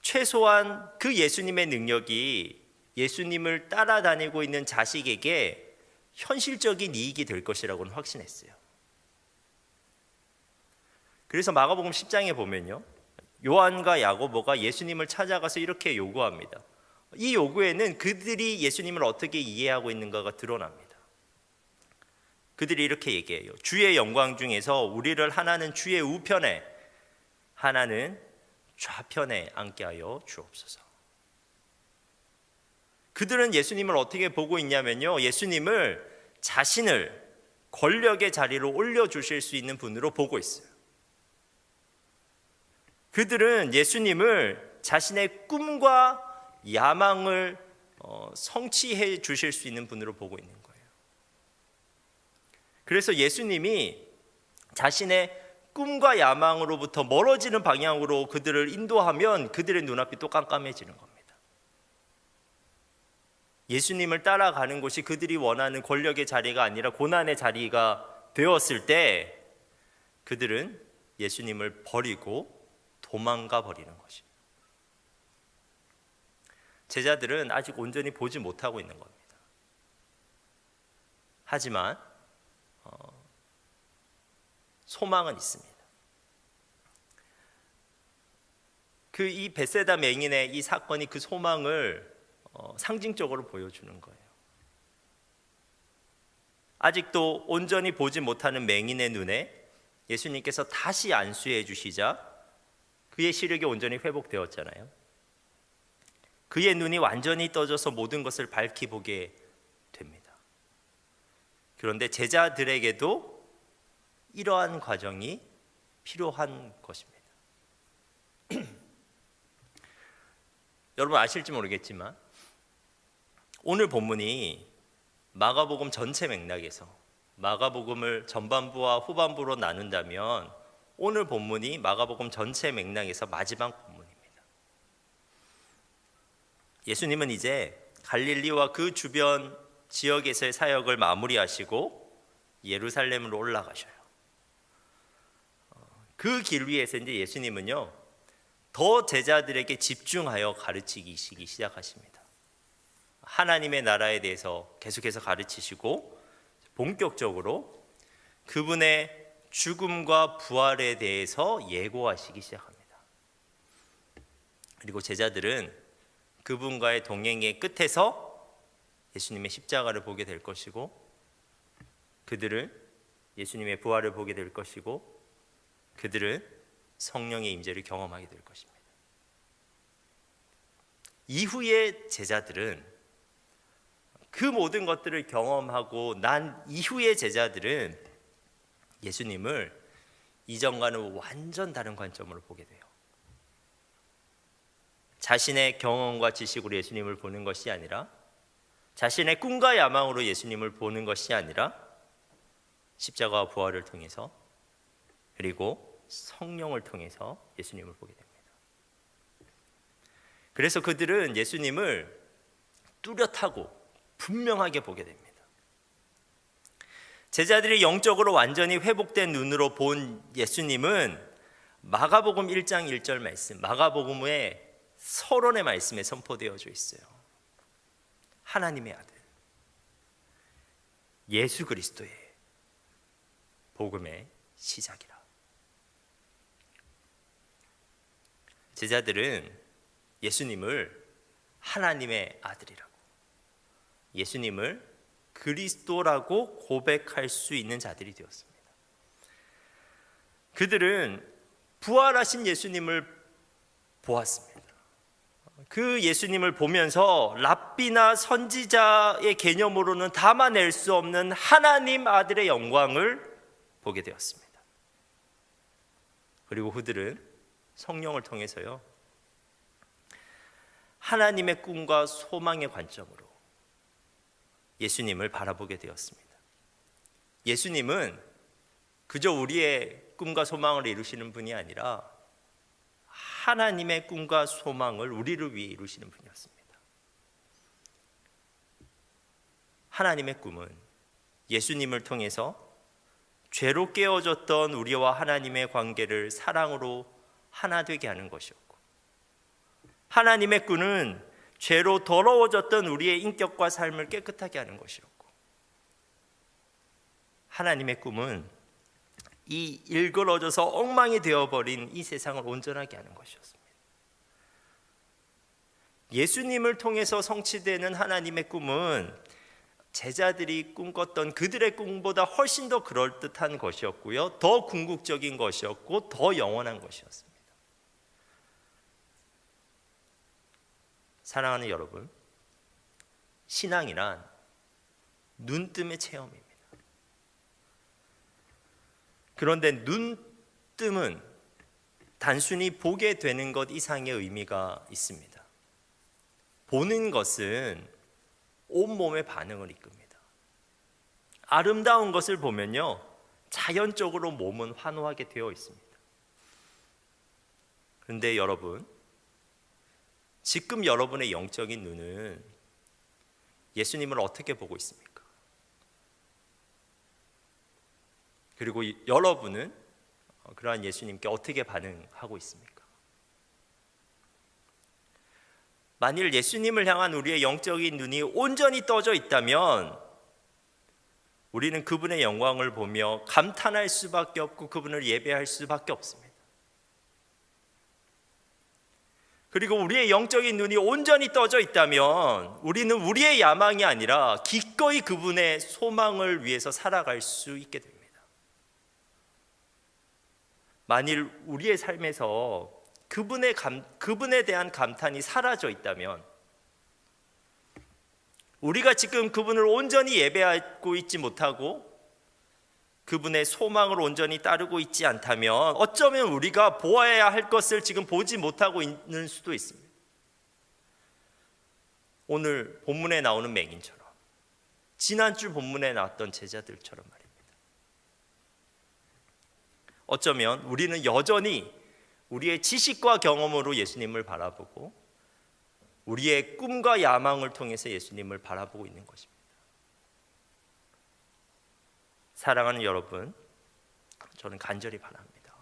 최소한 그 예수님의 능력이 예수님을 따라다니고 있는 자식에게 현실적인 이익이 될 것이라고는 확신했어요. 그래서 마가복음 10장에 보면요, 요한과 야고보가 예수님을 찾아가서 이렇게 요구합니다. 이 요구에는 그들이 예수님을 어떻게 이해하고 있는가가 드러납니다. 그들이 이렇게 얘기해요. 주의 영광 중에서 우리를 하나는 주의 우편에 하나는 좌편에 앉게 하여 주옵소서. 그들은 예수님을 어떻게 보고 있냐면요, 예수님을 자신을 권력의 자리로 올려주실 수 있는 분으로 보고 있어요. 그들은 예수님을 자신의 꿈과 야망을 성취해 주실 수 있는 분으로 보고 있는 거예요. 그래서 예수님이 자신의 꿈과 야망으로부터 멀어지는 방향으로 그들을 인도하면 그들의 눈앞이 또 깜깜해지는 겁니다. 예수님을 따라가는 곳이 그들이 원하는 권력의 자리가 아니라 고난의 자리가 되었을 때 그들은 예수님을 버리고 도망가 버리는 것입니다. 제자들은 아직 온전히 보지 못하고 있는 겁니다. 하지만 소망은 있습니다. 이 벳세다 맹인의 이 사건이 그 소망을 상징적으로 보여주는 거예요. 아직도 온전히 보지 못하는 맹인의 눈에 예수님께서 다시 안수해 주시자 그의 시력이 온전히 회복되었잖아요. 그의 눈이 완전히 떠져서 모든 것을 밝히 보게 됩니다. 그런데 제자들에게도 이러한 과정이 필요한 것입니다. 여러분 아실지 모르겠지만 오늘 본문이 마가복음 전체 맥락에서 마가복음을 전반부와 후반부로 나눈다면 오늘 본문이 마가복음 전체 맥락에서 마지막 본문입니다. 예수님은 이제 갈릴리와 그 주변 지역에서의 사역을 마무리하시고 예루살렘으로 올라가셔요. 그 길 위에서 이제 예수님은요 더 제자들에게 집중하여 가르치기 시작하십니다. 하나님의 나라에 대해서 계속해서 가르치시고 본격적으로 그분의 죽음과 부활에 대해서 예고하시기 시작합니다. 그리고 제자들은 그분과의 동행의 끝에서 예수님의 십자가를 보게 될 것이고 그들은 예수님의 부활을 보게 될 것이고 그들은 성령의 임재를 경험하게 될 것입니다. 이후에 제자들은 그 모든 것들을 경험하고 난 이후의 제자들은 예수님을 이전과는 완전 다른 관점으로 보게 돼요. 자신의 경험과 지식으로 예수님을 보는 것이 아니라 자신의 꿈과 야망으로 예수님을 보는 것이 아니라 십자가와 부활을 통해서 그리고 성령을 통해서 예수님을 보게 됩니다. 그래서 그들은 예수님을 뚜렷하고 분명하게 보게 됩니다. 제자들이 영적으로 완전히 회복된 눈으로 본 예수님은 마가복음 1장 1절 말씀, 마가복음의 서론의 말씀에 선포되어져 있어요. 하나님의 아들 예수 그리스도의 복음의 시작이라. 제자들은 예수님을 하나님의 아들이라고, 예수님을 그리스도라고 고백할 수 있는 자들이 되었습니다. 그들은 부활하신 예수님을 보았습니다. 그 예수님을 보면서 랍비나 선지자의 개념으로는 담아낼 수 없는 하나님 아들의 영광을 보게 되었습니다. 그리고 그들은 성령을 통해서요 하나님의 꿈과 소망의 관점으로 예수님을 바라보게 되었습니다. 예수님은 그저 우리의 꿈과 소망을 이루시는 분이 아니라 하나님의 꿈과 소망을 우리를 위해 이루시는 분이었습니다. 하나님의 꿈은 예수님을 통해서 죄로 깨어졌던 우리와 하나님의 관계를 사랑으로 하나 되게 하는 것이었고, 하나님의 꿈은 죄로 더러워졌던 우리의 인격과 삶을 깨끗하게 하는 것이었고, 하나님의 꿈은 이 일그러져서 엉망이 되어버린 이 세상을 온전하게 하는 것이었습니다. 예수님을 통해서 성취되는 하나님의 꿈은 제자들이 꿈꿨던 그들의 꿈보다 훨씬 더 그럴듯한 것이었고요, 더 궁극적인 것이었고 더 영원한 것이었습니다. 사랑하는 여러분, 신앙이란 눈뜸의 체험입니다. 그런데 눈뜸은 단순히 보게 되는 것 이상의 의미가 있습니다. 보는 것은 온몸의 반응을 이끕니다. 아름다운 것을 보면요 자연적으로 몸은 환호하게 되어 있습니다. 그런데 여러분, 지금 여러분의 영적인 눈은 예수님을 어떻게 보고 있습니까? 그리고 여러분은 그러한 예수님께 어떻게 반응하고 있습니까? 만일 예수님을 향한 우리의 영적인 눈이 온전히 떠져 있다면 우리는 그분의 영광을 보며 감탄할 수밖에 없고 그분을 예배할 수밖에 없습니다. 그리고 우리의 영적인 눈이 온전히 떠져 있다면 우리는 우리의 야망이 아니라 기꺼이 그분의 소망을 위해서 살아갈 수 있게 됩니다. 만일 우리의 삶에서 그분에 대한 감탄이 사라져 있다면 우리가 지금 그분을 온전히 예배하고 있지 못하고 그분의 소망을 온전히 따르고 있지 않다면 어쩌면 우리가 보아야 할 것을 지금 보지 못하고 있는 수도 있습니다. 오늘 본문에 나오는 맹인처럼, 지난주 본문에 나왔던 제자들처럼 말입니다. 어쩌면 우리는 여전히 우리의 지식과 경험으로 예수님을 바라보고 우리의 꿈과 야망을 통해서 예수님을 바라보고 있는 것입니다. 사랑하는 여러분, 저는 간절히 바랍니다.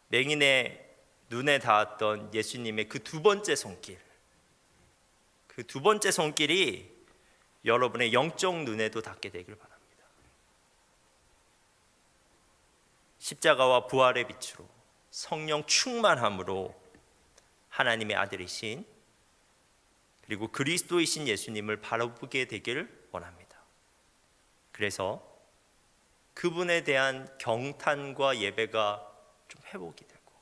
맹인의 눈에 닿았던 예수님의 그 두 번째 손길, 그 두 번째 손길이 여러분의 영적 눈에도 닿게 되길 바랍니다. 십자가와 부활의 빛으로 성령 충만함으로 하나님의 아들이신 그리고 그리스도이신 예수님을 바라보게 되길 원합니다. 그래서 그분에 대한 경탄과 예배가 좀 회복이 되고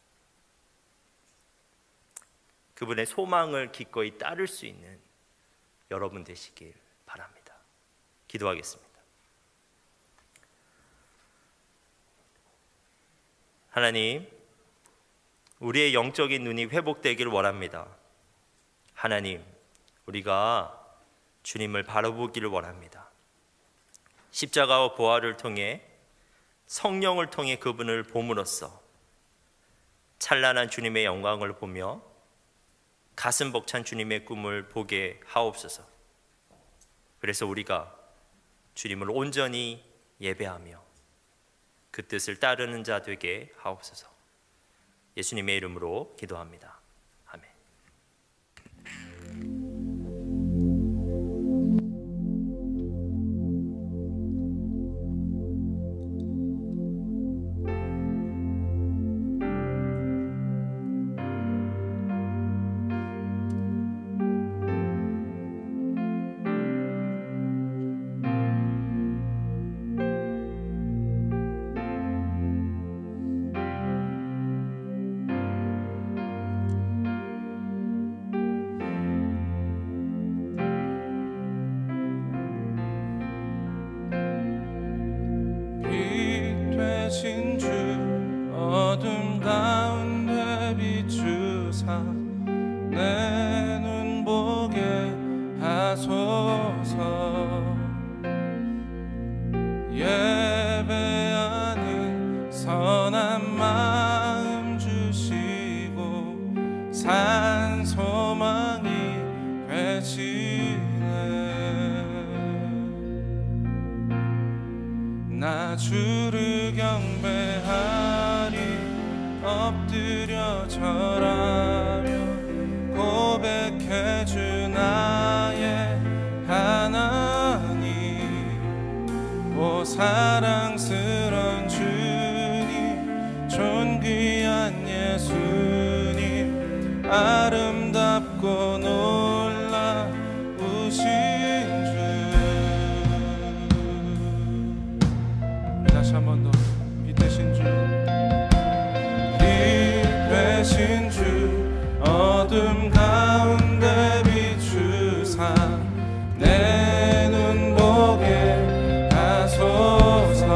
그분의 소망을 기꺼이 따를 수 있는 여러분 되시길 바랍니다. 기도하겠습니다. 하나님, 우리의 영적인 눈이 회복되길 원합니다. 하나님, 우리가 주님을 바라보기를 원합니다. 십자가와 부활을 통해 성령을 통해 그분을 봄으로써 찬란한 주님의 영광을 보며 가슴 벅찬 주님의 꿈을 보게 하옵소서. 그래서 우리가 주님을 온전히 예배하며 그 뜻을 따르는 자 되게 하옵소서. 예수님의 이름으로 기도합니다. 아멘. 빛 되신 주 어둠 가운데 비추사 내 눈 보게 하소서. 예배하는 선한 마음 주시고 산 소망이 되시네. 나 주를 경배하리 엎드려 절하며 고백해 주 나의 하나님. 오 사랑스런 주님, 존귀한 예수님, 아름답고 놀라우신 주. 다시 한 번 더. 빛 되신 주, 빛 되신 주 어둠 가운데 비추사 내 눈 보게 하소서.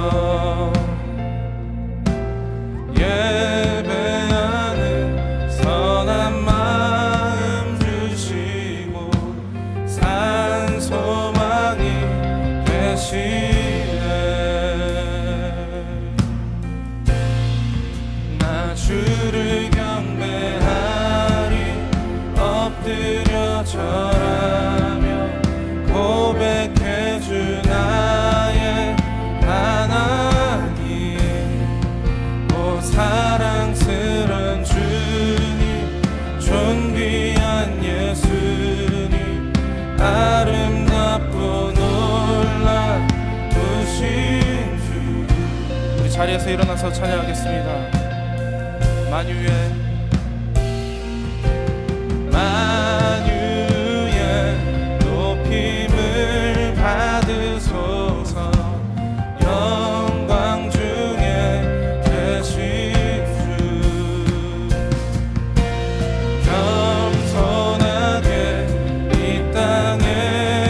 예배하는 선한 마음 주시고 산 소망이 되시네. 나 주를 경배하리 엎드려 절하며 고백해 주 나의 하나님. 오 사랑스런 주님, 존귀한 예수님, 아름답고 놀라우신 주. 우리 자리에서 일어나서 찬양하겠습니다. 만유의 높임을 받으소서. 영광 중에 계신 주, 겸손하게 이 땅에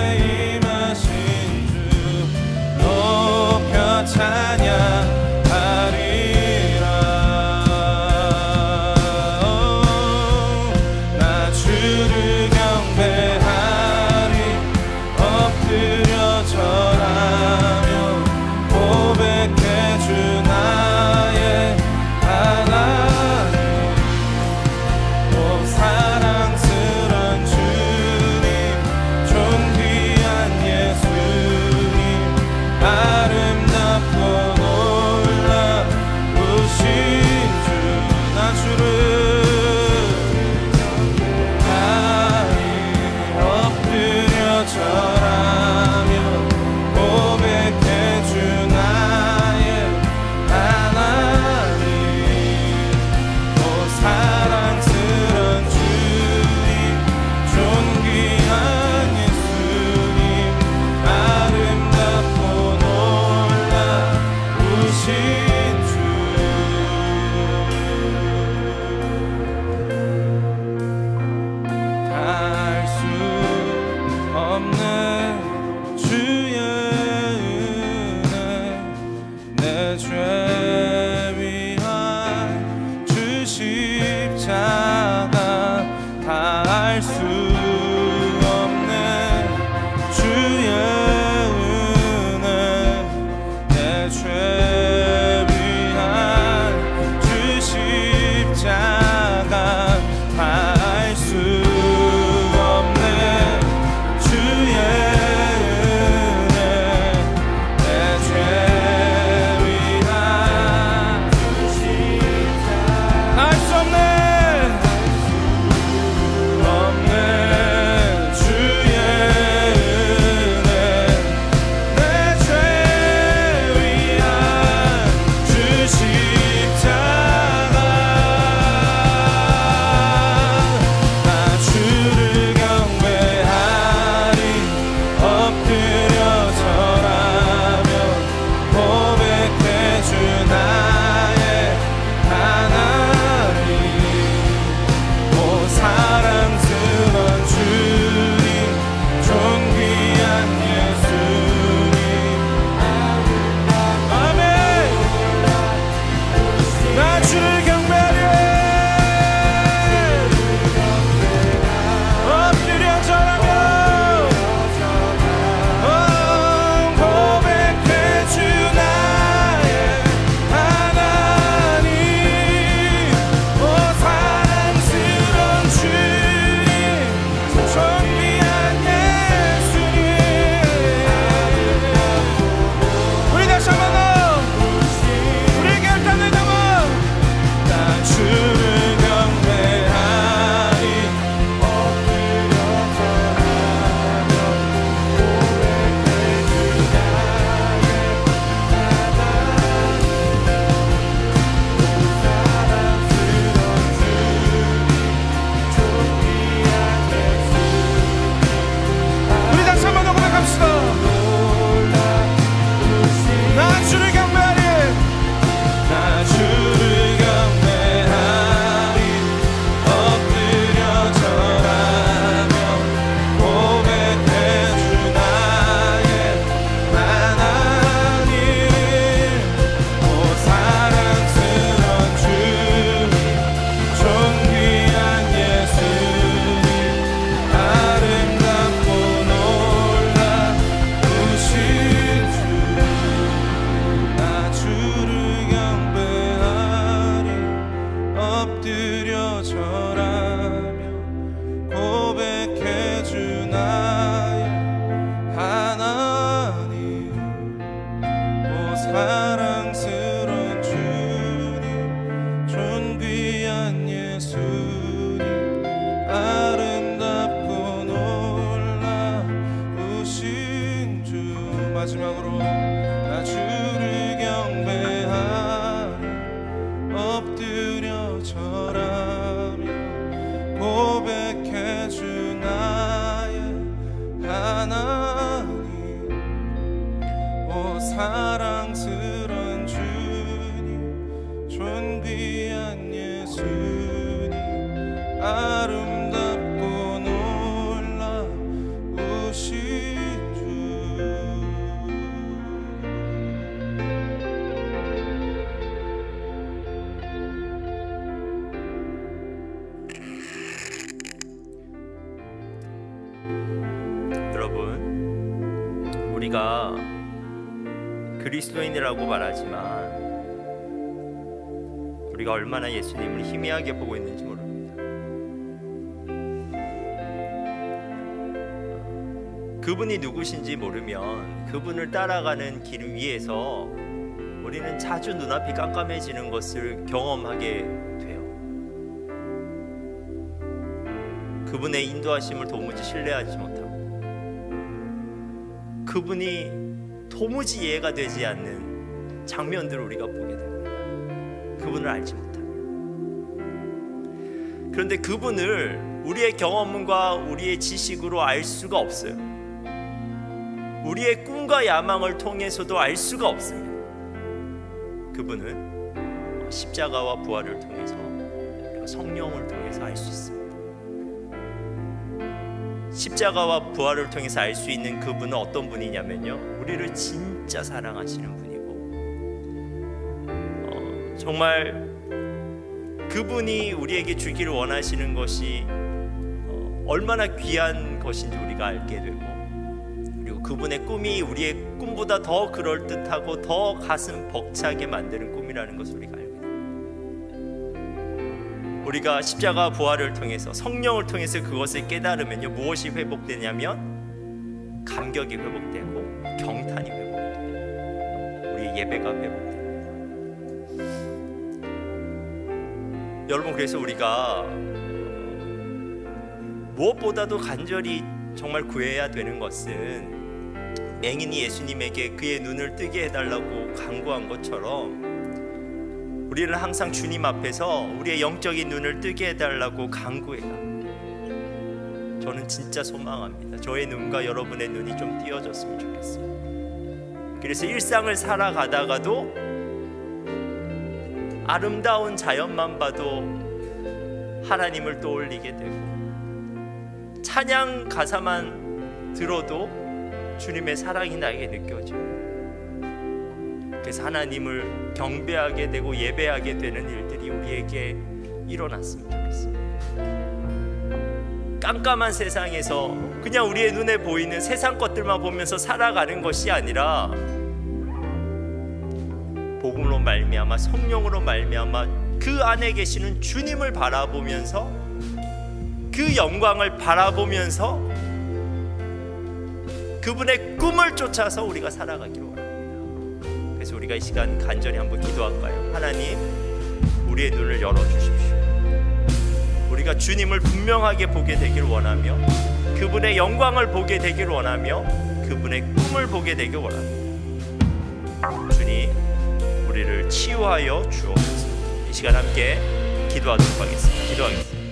여러분, 우리가 그리스도인이라고 말하지만 우리가 얼마나 예수님을 희미하게 보고 있는지 모릅니다. 그분이 누구신지 모르면 그분을 따라가는 길 위에서 우리는 자주 눈앞이 깜깜해지는 것을 경험하게 돼요. 그분의 인도하심을 도무지 신뢰하지 못하고 그분이 도무지 이해가 되지 않는 장면들을 우리가 보게 됩니다. 그분을 알지 못합니다. 그런데 그분을 우리의 경험과 우리의 지식으로 알 수가 없어요. 우리의 꿈과 야망을 통해서도 알 수가 없습니다. 그분은 십자가와 부활을 통해서 그리고 성령을 통해서 알 수 있습니다. 십자가와 부활을 통해서 알 수 있는 그분은 어떤 분이냐면요, 우리를 진짜 사랑하시는 분이고 정말 그분이 우리에게 주기를 원하시는 것이 얼마나 귀한 것인지 우리가 알게 되고, 그리고 그분의 꿈이 우리의 꿈보다 더 그럴듯하고 더 가슴 벅차게 만드는 꿈이라는 것을 우리가 알게 됩니다. 우리가 십자가 부활을 통해서 성령을 통해서 그것을 깨달으면요, 무엇이 회복되냐면 감격이 회복되고 경탄이 회복되고 우리의 예배가 회복됩니다. 여러분, 그래서 우리가 무엇보다도 간절히 정말 구해야 되는 것은 맹인이 예수님에게 그의 눈을 뜨게 해달라고 간구한 것처럼 우리는 항상 주님 앞에서 우리의 영적인 눈을 뜨게 해달라고 간구해요. 저는 진짜 소망합니다. 저의 눈과 여러분의 눈이 좀 띄어졌으면 좋겠어요. 그래서 일상을 살아가다가도 아름다운 자연만 봐도 하나님을 떠올리게 되고, 찬양 가사만 들어도 주님의 사랑이 나에게 느껴져요. 그래서 하나님을 경배하게 되고 예배하게 되는 일들이 우리에게 일어났으면 좋겠습니다. 깜깜한 세상에서 그냥 우리의 눈에 보이는 세상 것들만 보면서 살아가는 것이 아니라 복음으로 말미암아 성령으로 말미암아 그 안에 계시는 주님을 바라보면서 그 영광을 바라보면서 그분의 꿈을 쫓아서 우리가 살아가기를 원합니다. 그래서 우리가 이 시간 간절히 한번 기도할까요? 하나님, 우리의 눈을 열어주십시오. 우리가 주님을 분명하게 보게 되길 원하며 그분의 영광을 보게 되길 원하며 그분의 꿈을 보게 되길 원합니다. 주님, 우리를 치유하여 주옵소서. 이 시간 함께 기도하도록 하겠습니다. 기도하겠습니다.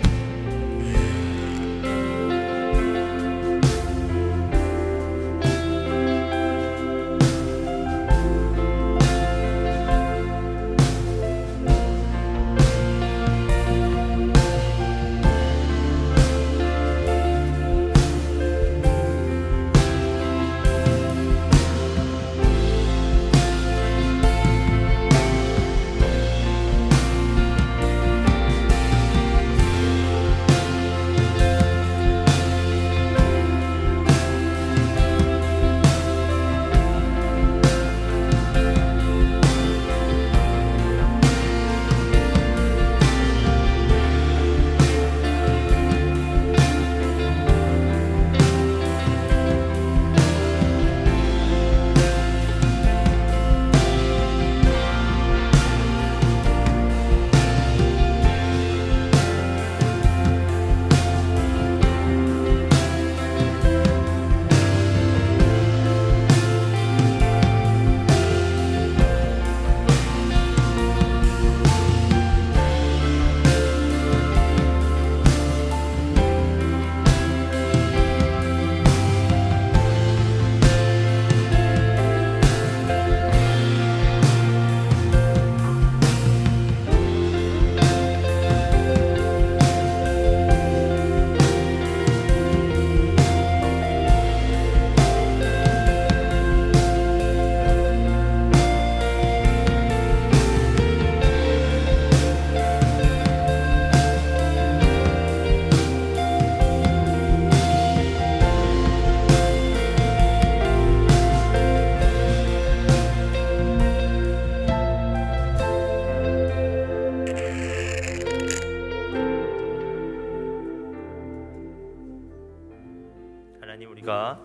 하나님, 우리가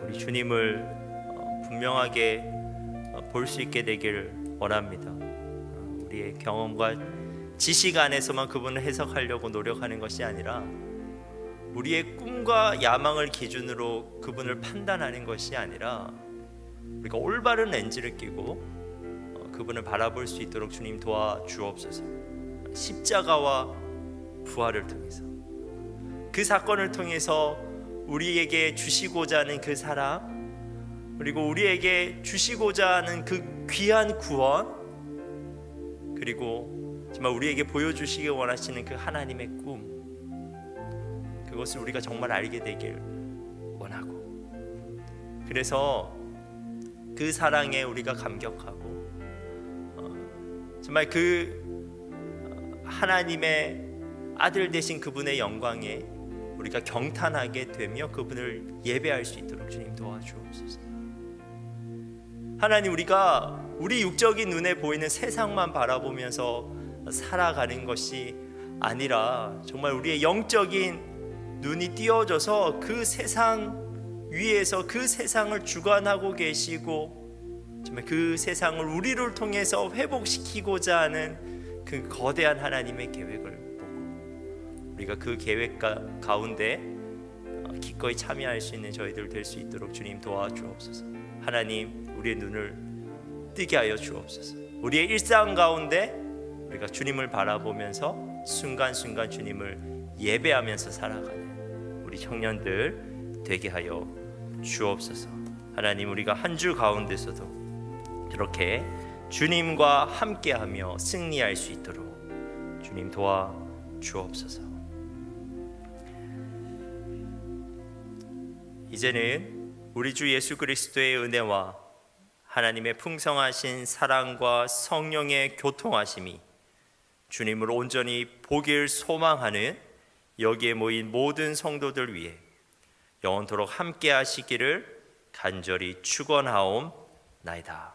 우리 주님을 분명하게 볼 수 있게 되길 원합니다. 우리의 경험과 지식 안에서만 그분을 해석하려고 노력하는 것이 아니라 우리의 꿈과 야망을 기준으로 그분을 판단하는 것이 아니라 우리가 올바른 렌즈를 끼고 그분을 바라볼 수 있도록 주님 도와주옵소서. 십자가와 부활을 통해서, 그 사건을 통해서 우리에게 주시고자 하는 그 사랑, 그리고 우리에게 주시고자 하는 그 귀한 구원, 그리고 정말 우리에게 보여주시기 원하시는 그 하나님의 꿈, 그것을 우리가 정말 알게 되길 원하고, 그래서 그 사랑에 우리가 감격하고 정말 그 하나님의 아들 되신 그분의 영광에 우리가 경탄하게 되며 그분을 예배할 수 있도록 주님 도와주옵소서. 하나님, 우리가 우리 육적인 눈에 보이는 세상만 바라보면서 살아가는 것이 아니라 정말 우리의 영적인 눈이 띄어져서 그 세상 위에서 그 세상을 주관하고 계시고 정말 그 세상을 우리를 통해서 회복시키고자 하는 그 거대한 하나님의 계획을 보고 우리가 그 계획 가운데 기꺼이 참여할 수 있는 저희들 될 수 있도록 주님 도와주옵소서. 하나님, 우리의 눈을 뜨게 하여 주옵소서. 우리의 일상 가운데 우리가 주님을 바라보면서 순간순간 주님을 예배하면서 살아가는 우리 청년들 되게 하여 주옵소서. 하나님, 우리가 한 주 가운데서도 이렇게 주님과 함께하며 승리할 수 있도록 주님 도와 주옵소서. 이제는 우리 주 예수 그리스도의 은혜와 하나님의 풍성하신 사랑과 성령의 교통하심이 주님을 온전히 보길 소망하는 여기에 모인 모든 성도들 위해 영원토록 함께 하시기를 간절히 축원하옵나이다.